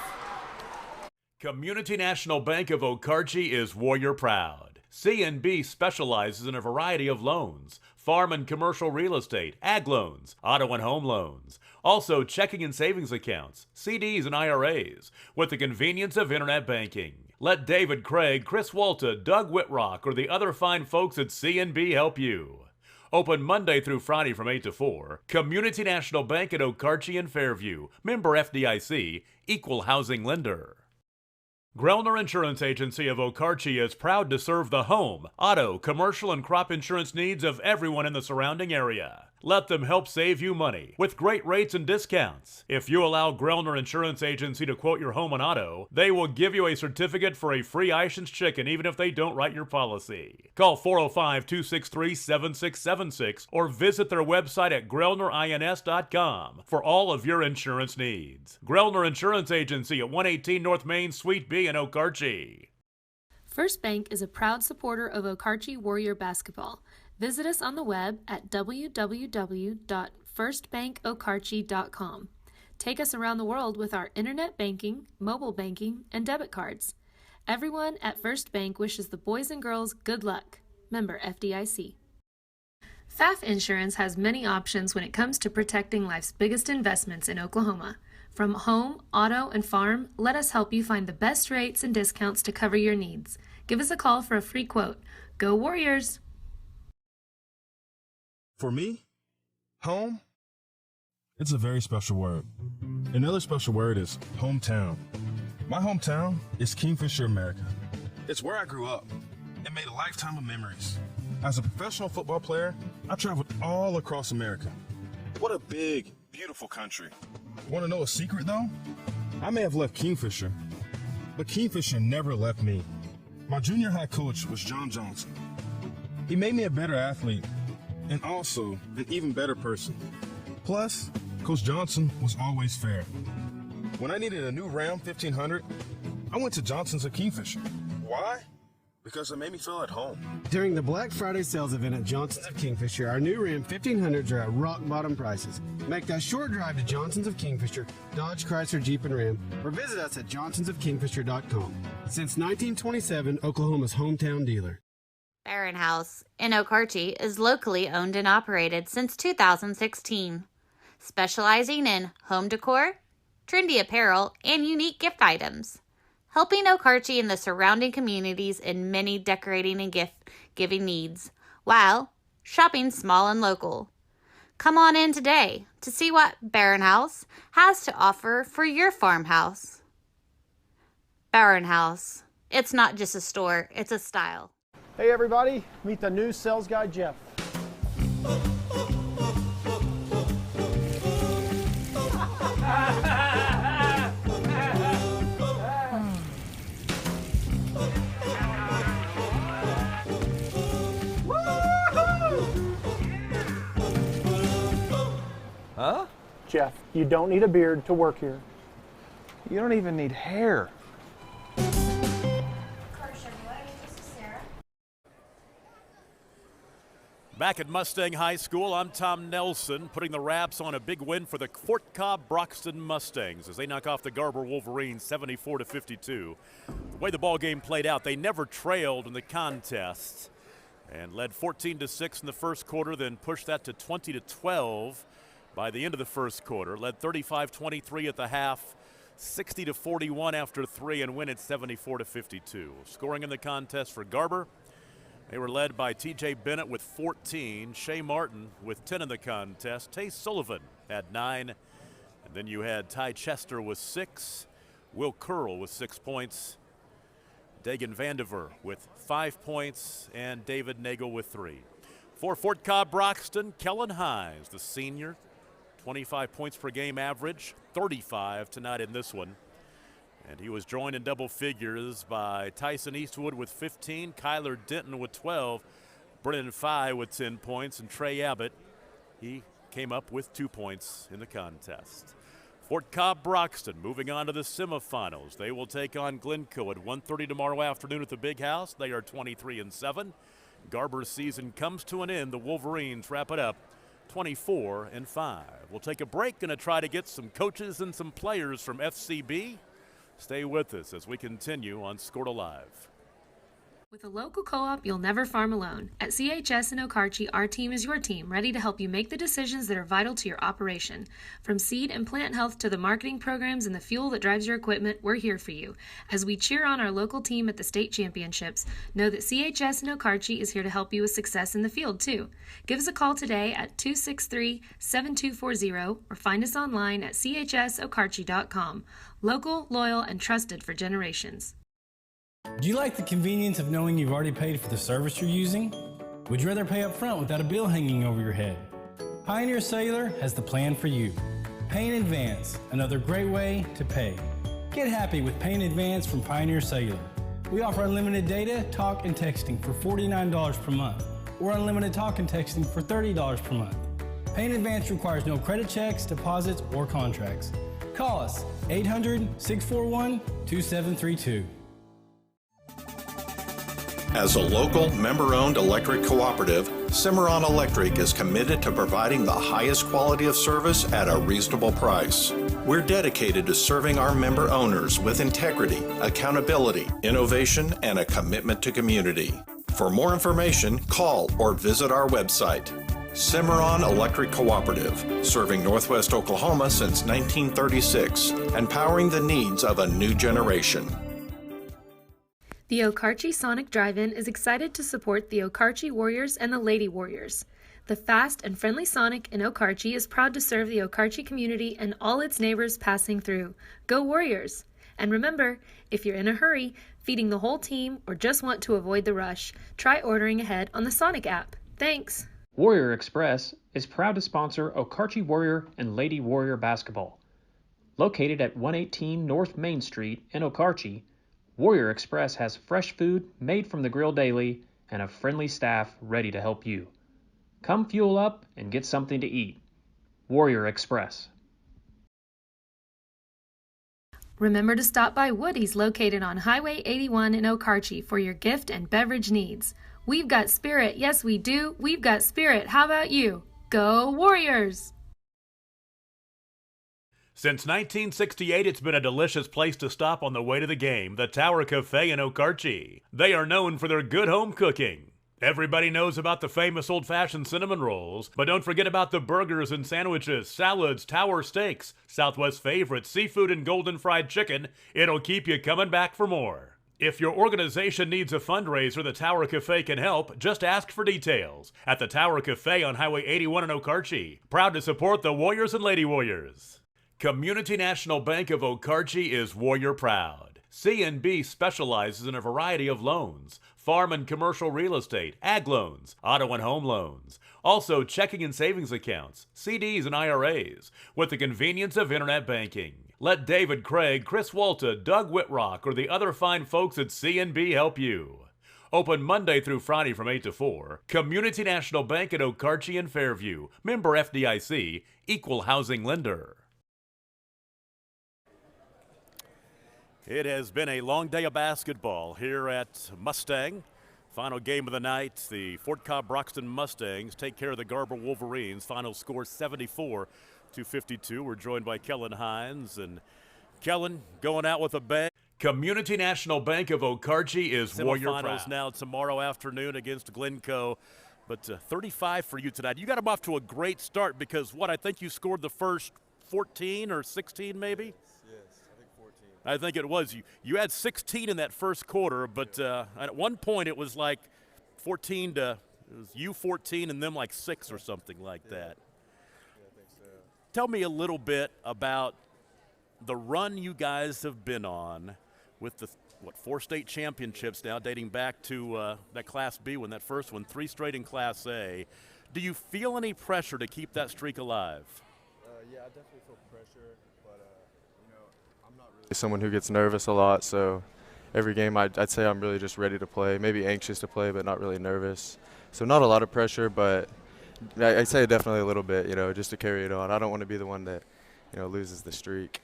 Community National Bank of Okarche is Warrior proud. CNB specializes in a variety of loans, farm and commercial real estate, ag loans, auto and home loans, also checking and savings accounts, CDs and IRAs, with the convenience of internet banking. Let David Craig, Chris Walta, Doug Whitrock, or the other fine folks at CNB help you. Open Monday through Friday from 8 to 4. Community National Bank at Okarche and Fairview. Member FDIC, Equal Housing Lender. Grellner Insurance Agency of Okarche is proud to serve the home, auto, commercial, and crop insurance needs of everyone in the surrounding area. Let them help save you money with great rates and discounts. If you allow Grellner Insurance Agency to quote your home and auto, they will give you a certificate for a free Ishans chicken even if they don't write your policy. Call 405-263-7676 or visit their website at grellnerins.com for all of your insurance needs. Grellner Insurance Agency at 118 North Main, Suite B in Okarche. First Bank is a proud supporter of Okarche Warrior basketball. Visit us on the web at www.firstbankokarche.com. Take us around the world with our internet banking, mobile banking, and debit cards. Everyone at First Bank wishes the boys and girls good luck. Member FDIC. FAF Insurance has many options when it comes to protecting life's biggest investments in Oklahoma. From home, auto, and farm, let us help you find the best rates and discounts to cover your needs. Give us a call for a free quote. Go Warriors! For me, home, it's a very special word. Another special word is hometown. My hometown is Kingfisher, America. It's where I grew up and made a lifetime of memories. As a professional football player, I traveled all across America. What a big, beautiful country. Want to know a secret, though? I may have left Kingfisher, but Kingfisher never left me. My junior high coach was John Johnson. He made me a better athlete and also an even better person. Plus, Coach Johnson was always fair. When I needed a new Ram 1500, I went to Johnson's of Kingfisher. Why? Because it made me feel at home. During the Black Friday sales event at Johnson's of Kingfisher, our new Ram 1500s are at rock bottom prices. Make that short drive to Johnson's of Kingfisher, Dodge, Chrysler, Jeep, and Ram, or visit us at johnsonsofkingfisher.com. Since 1927, Oklahoma's hometown dealer. Barron House in Okarche is locally owned and operated since 2016, specializing in home decor, trendy apparel, and unique gift items, helping Okarche and the surrounding communities in many decorating and gift-giving needs, while shopping small and local. Come on in today to see what Barron House has to offer for your farmhouse. Barron House. It's not just a store, it's a style. Hey everybody, meet the new sales guy, Jeff. Huh? Jeff, you don't need a beard to work here. You don't even need hair. Back at Mustang High School, I'm Tom Nelson, putting the wraps on a big win for the Fort Cobb Broxton Mustangs as they knock off the Garber Wolverines 74-52. The way the ball game played out, they never trailed in the contest and led 14-6 in the first quarter, then pushed that to 20-12 by the end of the first quarter. Led 35-23 at the half, 60-41 after 3, and win at 74-52. Scoring in the contest for Garber, they were led by T.J. Bennett with 14, Shea Martin with 10 in the contest, Tay Sullivan had 9, and then you had Ty Chester with 6, Will Curl with 6 points, Dagan Vandiver with 5 points, and David Nagel with 3. For Fort Cobb Broxton, Kellen Hines, the senior, 25 points per game average, 35 tonight in this one. And he was joined in double figures by Tyson Eastwood with 15, Kyler Denton with 12, Brennan Fye with 10 points, and Trey Abbott, he came up with 2 points in the contest. Fort Cobb Broxton moving on to the semifinals. They will take on Glencoe at 1:30 tomorrow afternoon at the Big House. They are 23-7. Garber's season comes to an end. The Wolverines wrap it up 24-5. We'll take a break, going to try to get some coaches and some players from FCB. Stay with us as we continue on Scored Alive. With a local co-op, you'll never farm alone. At CHS in Okarche, our team is your team, ready to help you make the decisions that are vital to your operation. From seed and plant health to the marketing programs and the fuel that drives your equipment, we're here for you. As we cheer on our local team at the state championships, know that CHS in Okarche is here to help you with success in the field, too. Give us a call today at 263-7240 or find us online at chsokarche.com. Local, loyal, and trusted for generations. Do you like the convenience of knowing you've already paid for the service you're using? Would you rather pay up front without a bill hanging over your head? Pioneer Cellular has the plan for you. Pay in advance, another great way to pay. Get happy with Pay in Advance from Pioneer Cellular. We offer unlimited data, talk, and texting for $49 per month, or unlimited talk and texting for $30 per month. Pay in Advance requires no credit checks, deposits, or contracts. Call us 800-641-2732. As a local, member-owned electric cooperative, Cimarron Electric is committed to providing the highest quality of service at a reasonable price. We're dedicated to serving our member owners with integrity, accountability, innovation, and a commitment to community. For more information, call or visit our website. Cimarron Electric Cooperative, serving Northwest Oklahoma since 1936 and powering the needs of a new generation. The Okarche Sonic Drive-In is excited to support the Okarche Warriors and the Lady Warriors. The fast and friendly Sonic in Okarche is proud to serve the Okarche community and all its neighbors passing through. Go Warriors! And remember, if you're in a hurry, feeding the whole team, or just want to avoid the rush, try ordering ahead on the Sonic app. Thanks! Warrior Express is proud to sponsor Okarche Warrior and Lady Warrior basketball. Located at 118 North Main Street in Okarche, Warrior Express has fresh food made from the grill daily and a friendly staff ready to help you. Come fuel up and get something to eat. Warrior Express. Remember to stop by Woody's located on Highway 81 in Okarche for your gift and beverage needs. We've got spirit, yes we do. We've got spirit, how about you? Go Warriors! Since 1968, it's been a delicious place to stop on the way to the game, the Tower Cafe in Okarche. They are known for their good home cooking. Everybody knows about the famous old-fashioned cinnamon rolls, but don't forget about the burgers and sandwiches, salads, tower steaks, Southwest favorite, seafood and golden fried chicken. It'll keep you coming back for more. If your organization needs a fundraiser, the Tower Cafe can help. Just ask for details at the Tower Cafe on Highway 81 in Okarche. Proud to support the Warriors and Lady Warriors. Community National Bank of Okarche is Warrior proud. CNB specializes in a variety of loans, farm and commercial real estate, ag loans, auto and home loans, also checking and savings accounts, CDs and IRAs, with the convenience of internet banking. Let David Craig, Chris Walta, Doug Whitrock, or the other fine folks at CNB help you. Open Monday through Friday from 8 to 4. Community National Bank at Okarche and Fairview. Member FDIC. Equal housing lender. It has been a long day of basketball here at Mustang. Final game of the night, the Fort Cobb Broxton Mustangs take care of the Garber Wolverines. Final score 74-52. We're joined by Kellen Hines. And Kellen going out with a bang. Community National Bank of Okarche is Warrior Semifinals proud. now tomorrow afternoon against Glencoe. But 35 for you tonight. You got them off to a great start because, I think you scored the first 14 or 16 maybe? I think it was. You had 16 in that first quarter, but at one point it was like 14 to, it was you 14 and them like 6 or something like that. Yeah, I think so. Tell me a little bit about the run you guys have been on with the, 4 state championships now dating back to that Class B one, that first one, 3 straight in Class A. Do you feel any pressure to keep that streak alive? Yeah, I definitely feel pressure, but I'm not really someone who gets nervous a lot, so every game I'd say I'm really just ready to play, maybe anxious to play, but not really nervous. So not a lot of pressure, but I'd say definitely a little bit, just to carry it on. I don't want to be the one that, loses the streak.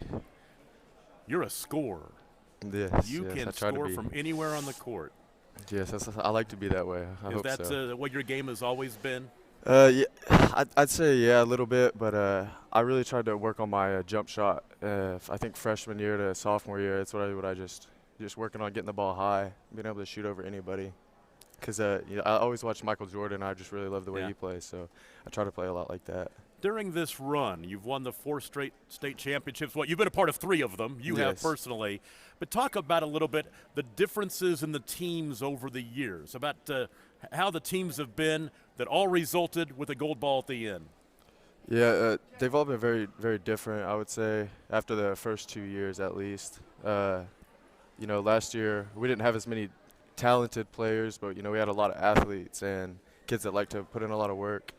You're a scorer. Yes, you can score from anywhere on the court. Yes, I like to be that way. I hope that so. What your game has always been? Yeah, I'd say yeah, a little bit, but I really tried to work on my jump shot. I think freshman year to sophomore year, that's what I just working on getting the ball high, being able to shoot over anybody. Because I always watch Michael Jordan. I just really love the way he plays, so I try to play a lot like that. During this run, you've won the 4 straight state championships. You've been a part of 3 of them. You have personally. But talk about a little bit the differences in the teams over the years, about how the teams have been that all resulted with a gold ball at the end. Yeah, they've all been very, very different, I would say, after the first 2 years at least. Last year we didn't have as many talented players, but, we had a lot of athletes and kids that like to put in a lot of work.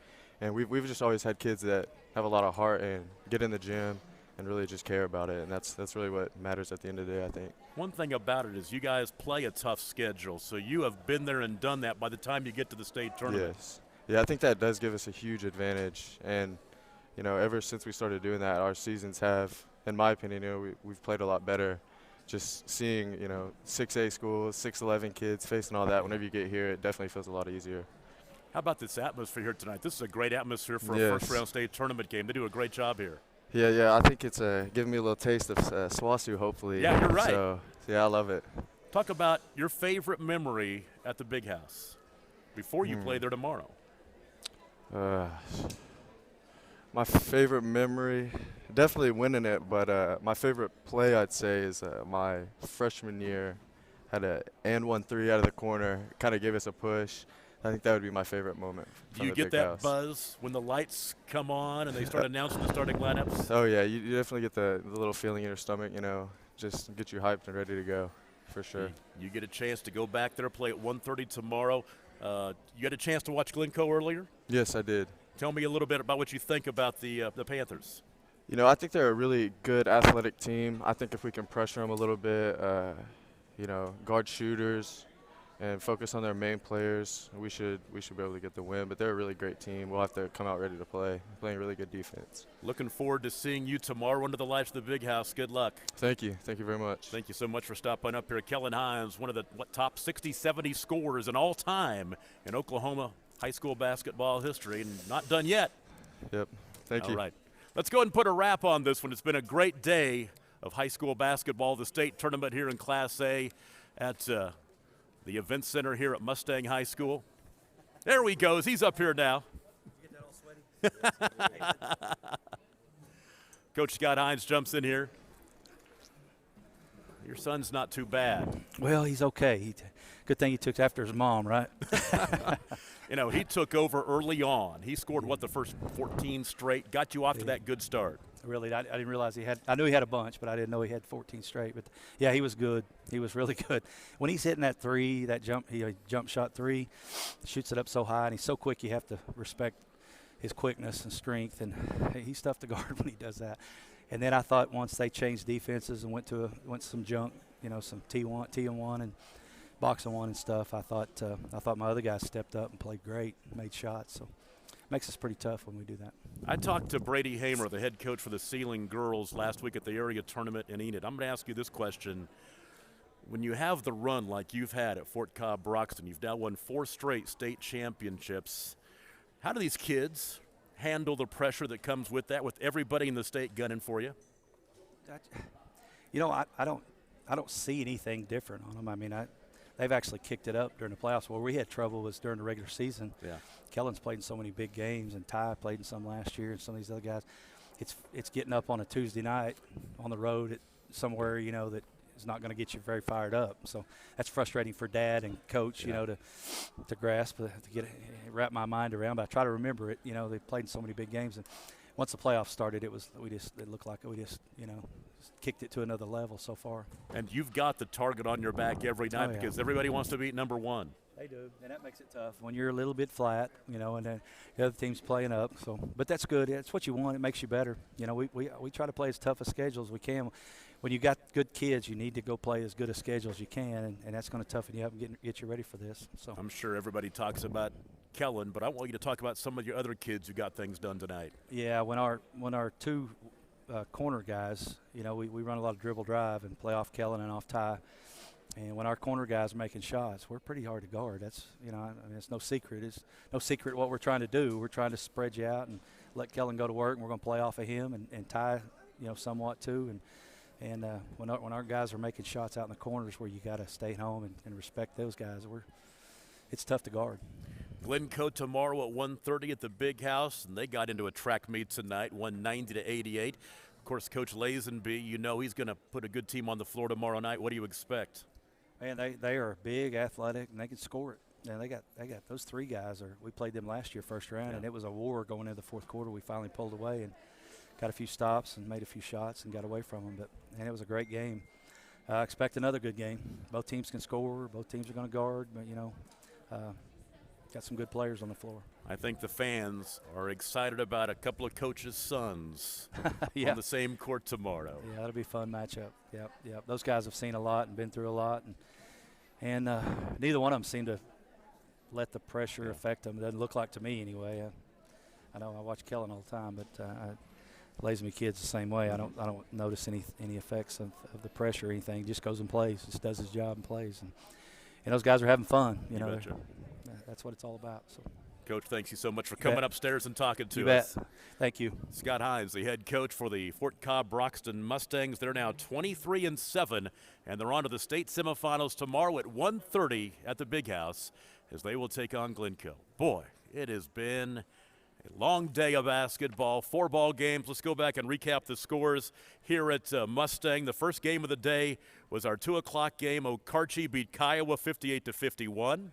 And we've just always had kids that have a lot of heart and get in the gym and really just care about it. And that's really what matters at the end of the day, I think. One thing about it is you guys play a tough schedule, so you have been there and done that by the time you get to the state tournament. Yes. Yeah, I think that does give us a huge advantage. And, ever since we started doing that, our seasons have, in my opinion, we've played a lot better. Just seeing, 6A schools, 6'11 kids facing all that, whenever you get here, it definitely feels a lot easier. How about this atmosphere here tonight? This is a great atmosphere for a first-round state tournament game. They do a great job here. Yeah, I think it's giving me a little taste of SWASU, hopefully. Yeah, you're right. So, yeah, I love it. Talk about your favorite memory at the Big House. before you play there tomorrow? My favorite memory, definitely winning it, but my favorite play I'd say is my freshman year. Had a and 1-3 out of the corner, kind of gave us a push. I think that would be my favorite moment. Do you get that buzz when the lights come on and they start announcing the starting lineups? Oh yeah, you definitely get the little feeling in your stomach, just get you hyped and ready to go, for sure. You get a chance to go back there, play at 1:30 tomorrow. You had a chance to watch Glencoe earlier? Yes, I did. Tell me a little bit about what you think about the Panthers. I think they're a really good athletic team. I think if we can pressure them a little bit, guard shooters, and focus on their main players, we should be able to get the win. But they're a really great team. We'll have to come out ready to play, playing really good defense. Looking forward to seeing you tomorrow under the lights of the Big House. Good luck. Thank you. Thank you very much. Thank you so much for stopping up here. Kellen Hines, one of the top 60, 70 scorers in all time in Oklahoma high school basketball history, and not done yet. Yep. Thank you. All right. Let's go ahead and put a wrap on this one. It's been a great day of high school basketball, the state tournament here in Class A at the Event Center here at Mustang High School. There he goes. He's up here now. Coach Scott Hines jumps in here. Your son's not too bad. Well, he's okay. Good thing he took after his mom, right? He took over early on. He scored, the first 14 straight, got you off to that good start. Really, I didn't realize he had – I knew he had a bunch, but I didn't know he had 14 straight. But, yeah, he was good. He was really good. When he's hitting that three, that jump shot three, shoots it up so high, and he's so quick you have to respect his quickness and strength. And he's tough to guard when he does that. And then I thought once they changed defenses and went some junk, some T1 and boxing one and stuff, I thought my other guys stepped up and played great, made shots. So it makes us pretty tough when we do that. I talked to Brady Hamer, the head coach for the Sealing girls, last week at the area tournament in Enid. I'm going to ask you this question. When you have the run like you've had at Fort Cobb Broxton, you've now won 4 straight state championships. How do these kids handle the pressure that comes with that, with everybody in the state gunning for you? I don't see anything different on them. I mean, they've actually kicked it up during the playoffs. Where we had trouble was during the regular season. Yeah. Kellen's played in so many big games, and Ty played in some last year, and some of these other guys. It's getting up on a Tuesday night on the road at somewhere, that is not going to get you very fired up. So that's frustrating for Dad and Coach, to grasp, to wrap my mind around. But I try to remember it. They played in so many big games, and once the playoffs started, it looked like we just kicked it to another level so far. And you've got the target on your back every night because everybody wants to beat number one. They do, and that makes it tough when you're a little bit flat, and then the other team's playing up. So, but that's good. It's what you want. It makes you better. We try to play as tough a schedule as we can. When you got good kids, you need to go play as good a schedule as you can, and that's going to toughen you up and get you ready for this. So I'm sure everybody talks about Kellen, but I want you to talk about some of your other kids who got things done tonight. Yeah, when our two corner guys, we run a lot of dribble drive and play off Kellen and off Ty. And when our corner guys are making shots, we're pretty hard to guard. That's, it's no secret. It's no secret what we're trying to do. We're trying to spread you out and let Kellen go to work, and we're going to play off of him and Ty, somewhat too. And when our guys are making shots out in the corners where you got to stay home and respect those guys, it's tough to guard. Glencoe tomorrow at 1:30 at the Big House, and they got into a track meet tonight, 190-88. Of course, Coach Lazenby, he's going to put a good team on the floor tomorrow night. What do you expect? Man, they are big, athletic, and they can score it. And they got those 3 guys. We played them last year first round, and it was a war going into the fourth quarter. We finally pulled away and got a few stops and made a few shots and got away from them. And it was a great game. I expect another good game. Both teams can score. Both teams are going to guard. But, got some good players on the floor. I think the fans are excited about a couple of coaches' sons on the same court tomorrow. Yeah, that'll be a fun matchup. Yep. Those guys have seen a lot and been through a lot, and neither one of them seem to let the pressure affect them. It doesn't look like to me anyway. I know I watch Kellen all the time, but Lazenby kid's the same way. I don't notice any effects of the pressure or anything. He just goes and plays, just does his job and plays, and those guys are having fun. That's what it's all about. So. Coach, thanks you so much for coming upstairs and talking to us. Thank you. Scott Hines, the head coach for the Fort Cobb Broxton Mustangs. They're now 23-7, and they're on to the state semifinals tomorrow at 1:30 at the Big House. as they will take on Glencoe. Boy, it has been a long day of basketball, 4 ball games. Let's go back and recap the scores here at Mustang. The first game of the day was our 2 o'clock game. Okarche beat Kiowa 58-51.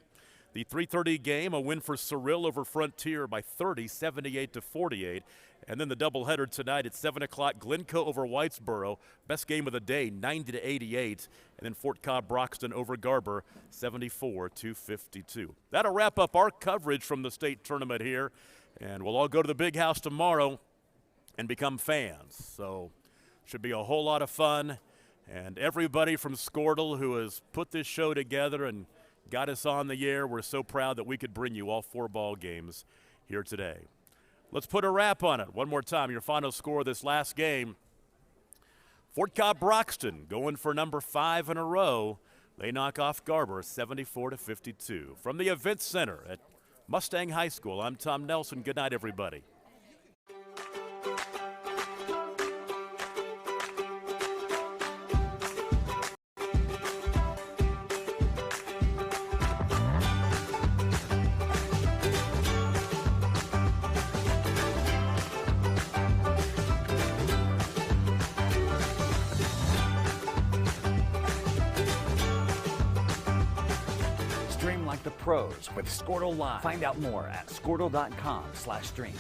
The 3:30 game, a win for Cyril over Frontier by 30, 78-48. And then the doubleheader tonight at 7 o'clock, Glencoe over Whitesboro. Best game of the day, 90-88. And then Fort Cobb Broxton over Garber, 74-52. That'll wrap up our coverage from the state tournament here. And we'll all go to the big house tomorrow and become fans. So should be a whole lot of fun. And everybody from Squirtle who has put this show together and got us on the air, we're so proud that we could bring you all 4 ball games here today. Let's put a wrap on it. One more time, your final score of this last game. Fort Cobb Broxton going for number 5 in a row. They knock off Garber 74-52. From the Event Center at Mustang High School, I'm Tom Nelson. Good night, everybody. Stream like the pros with Squirtle Live. Find out more at squirtle.com/stream.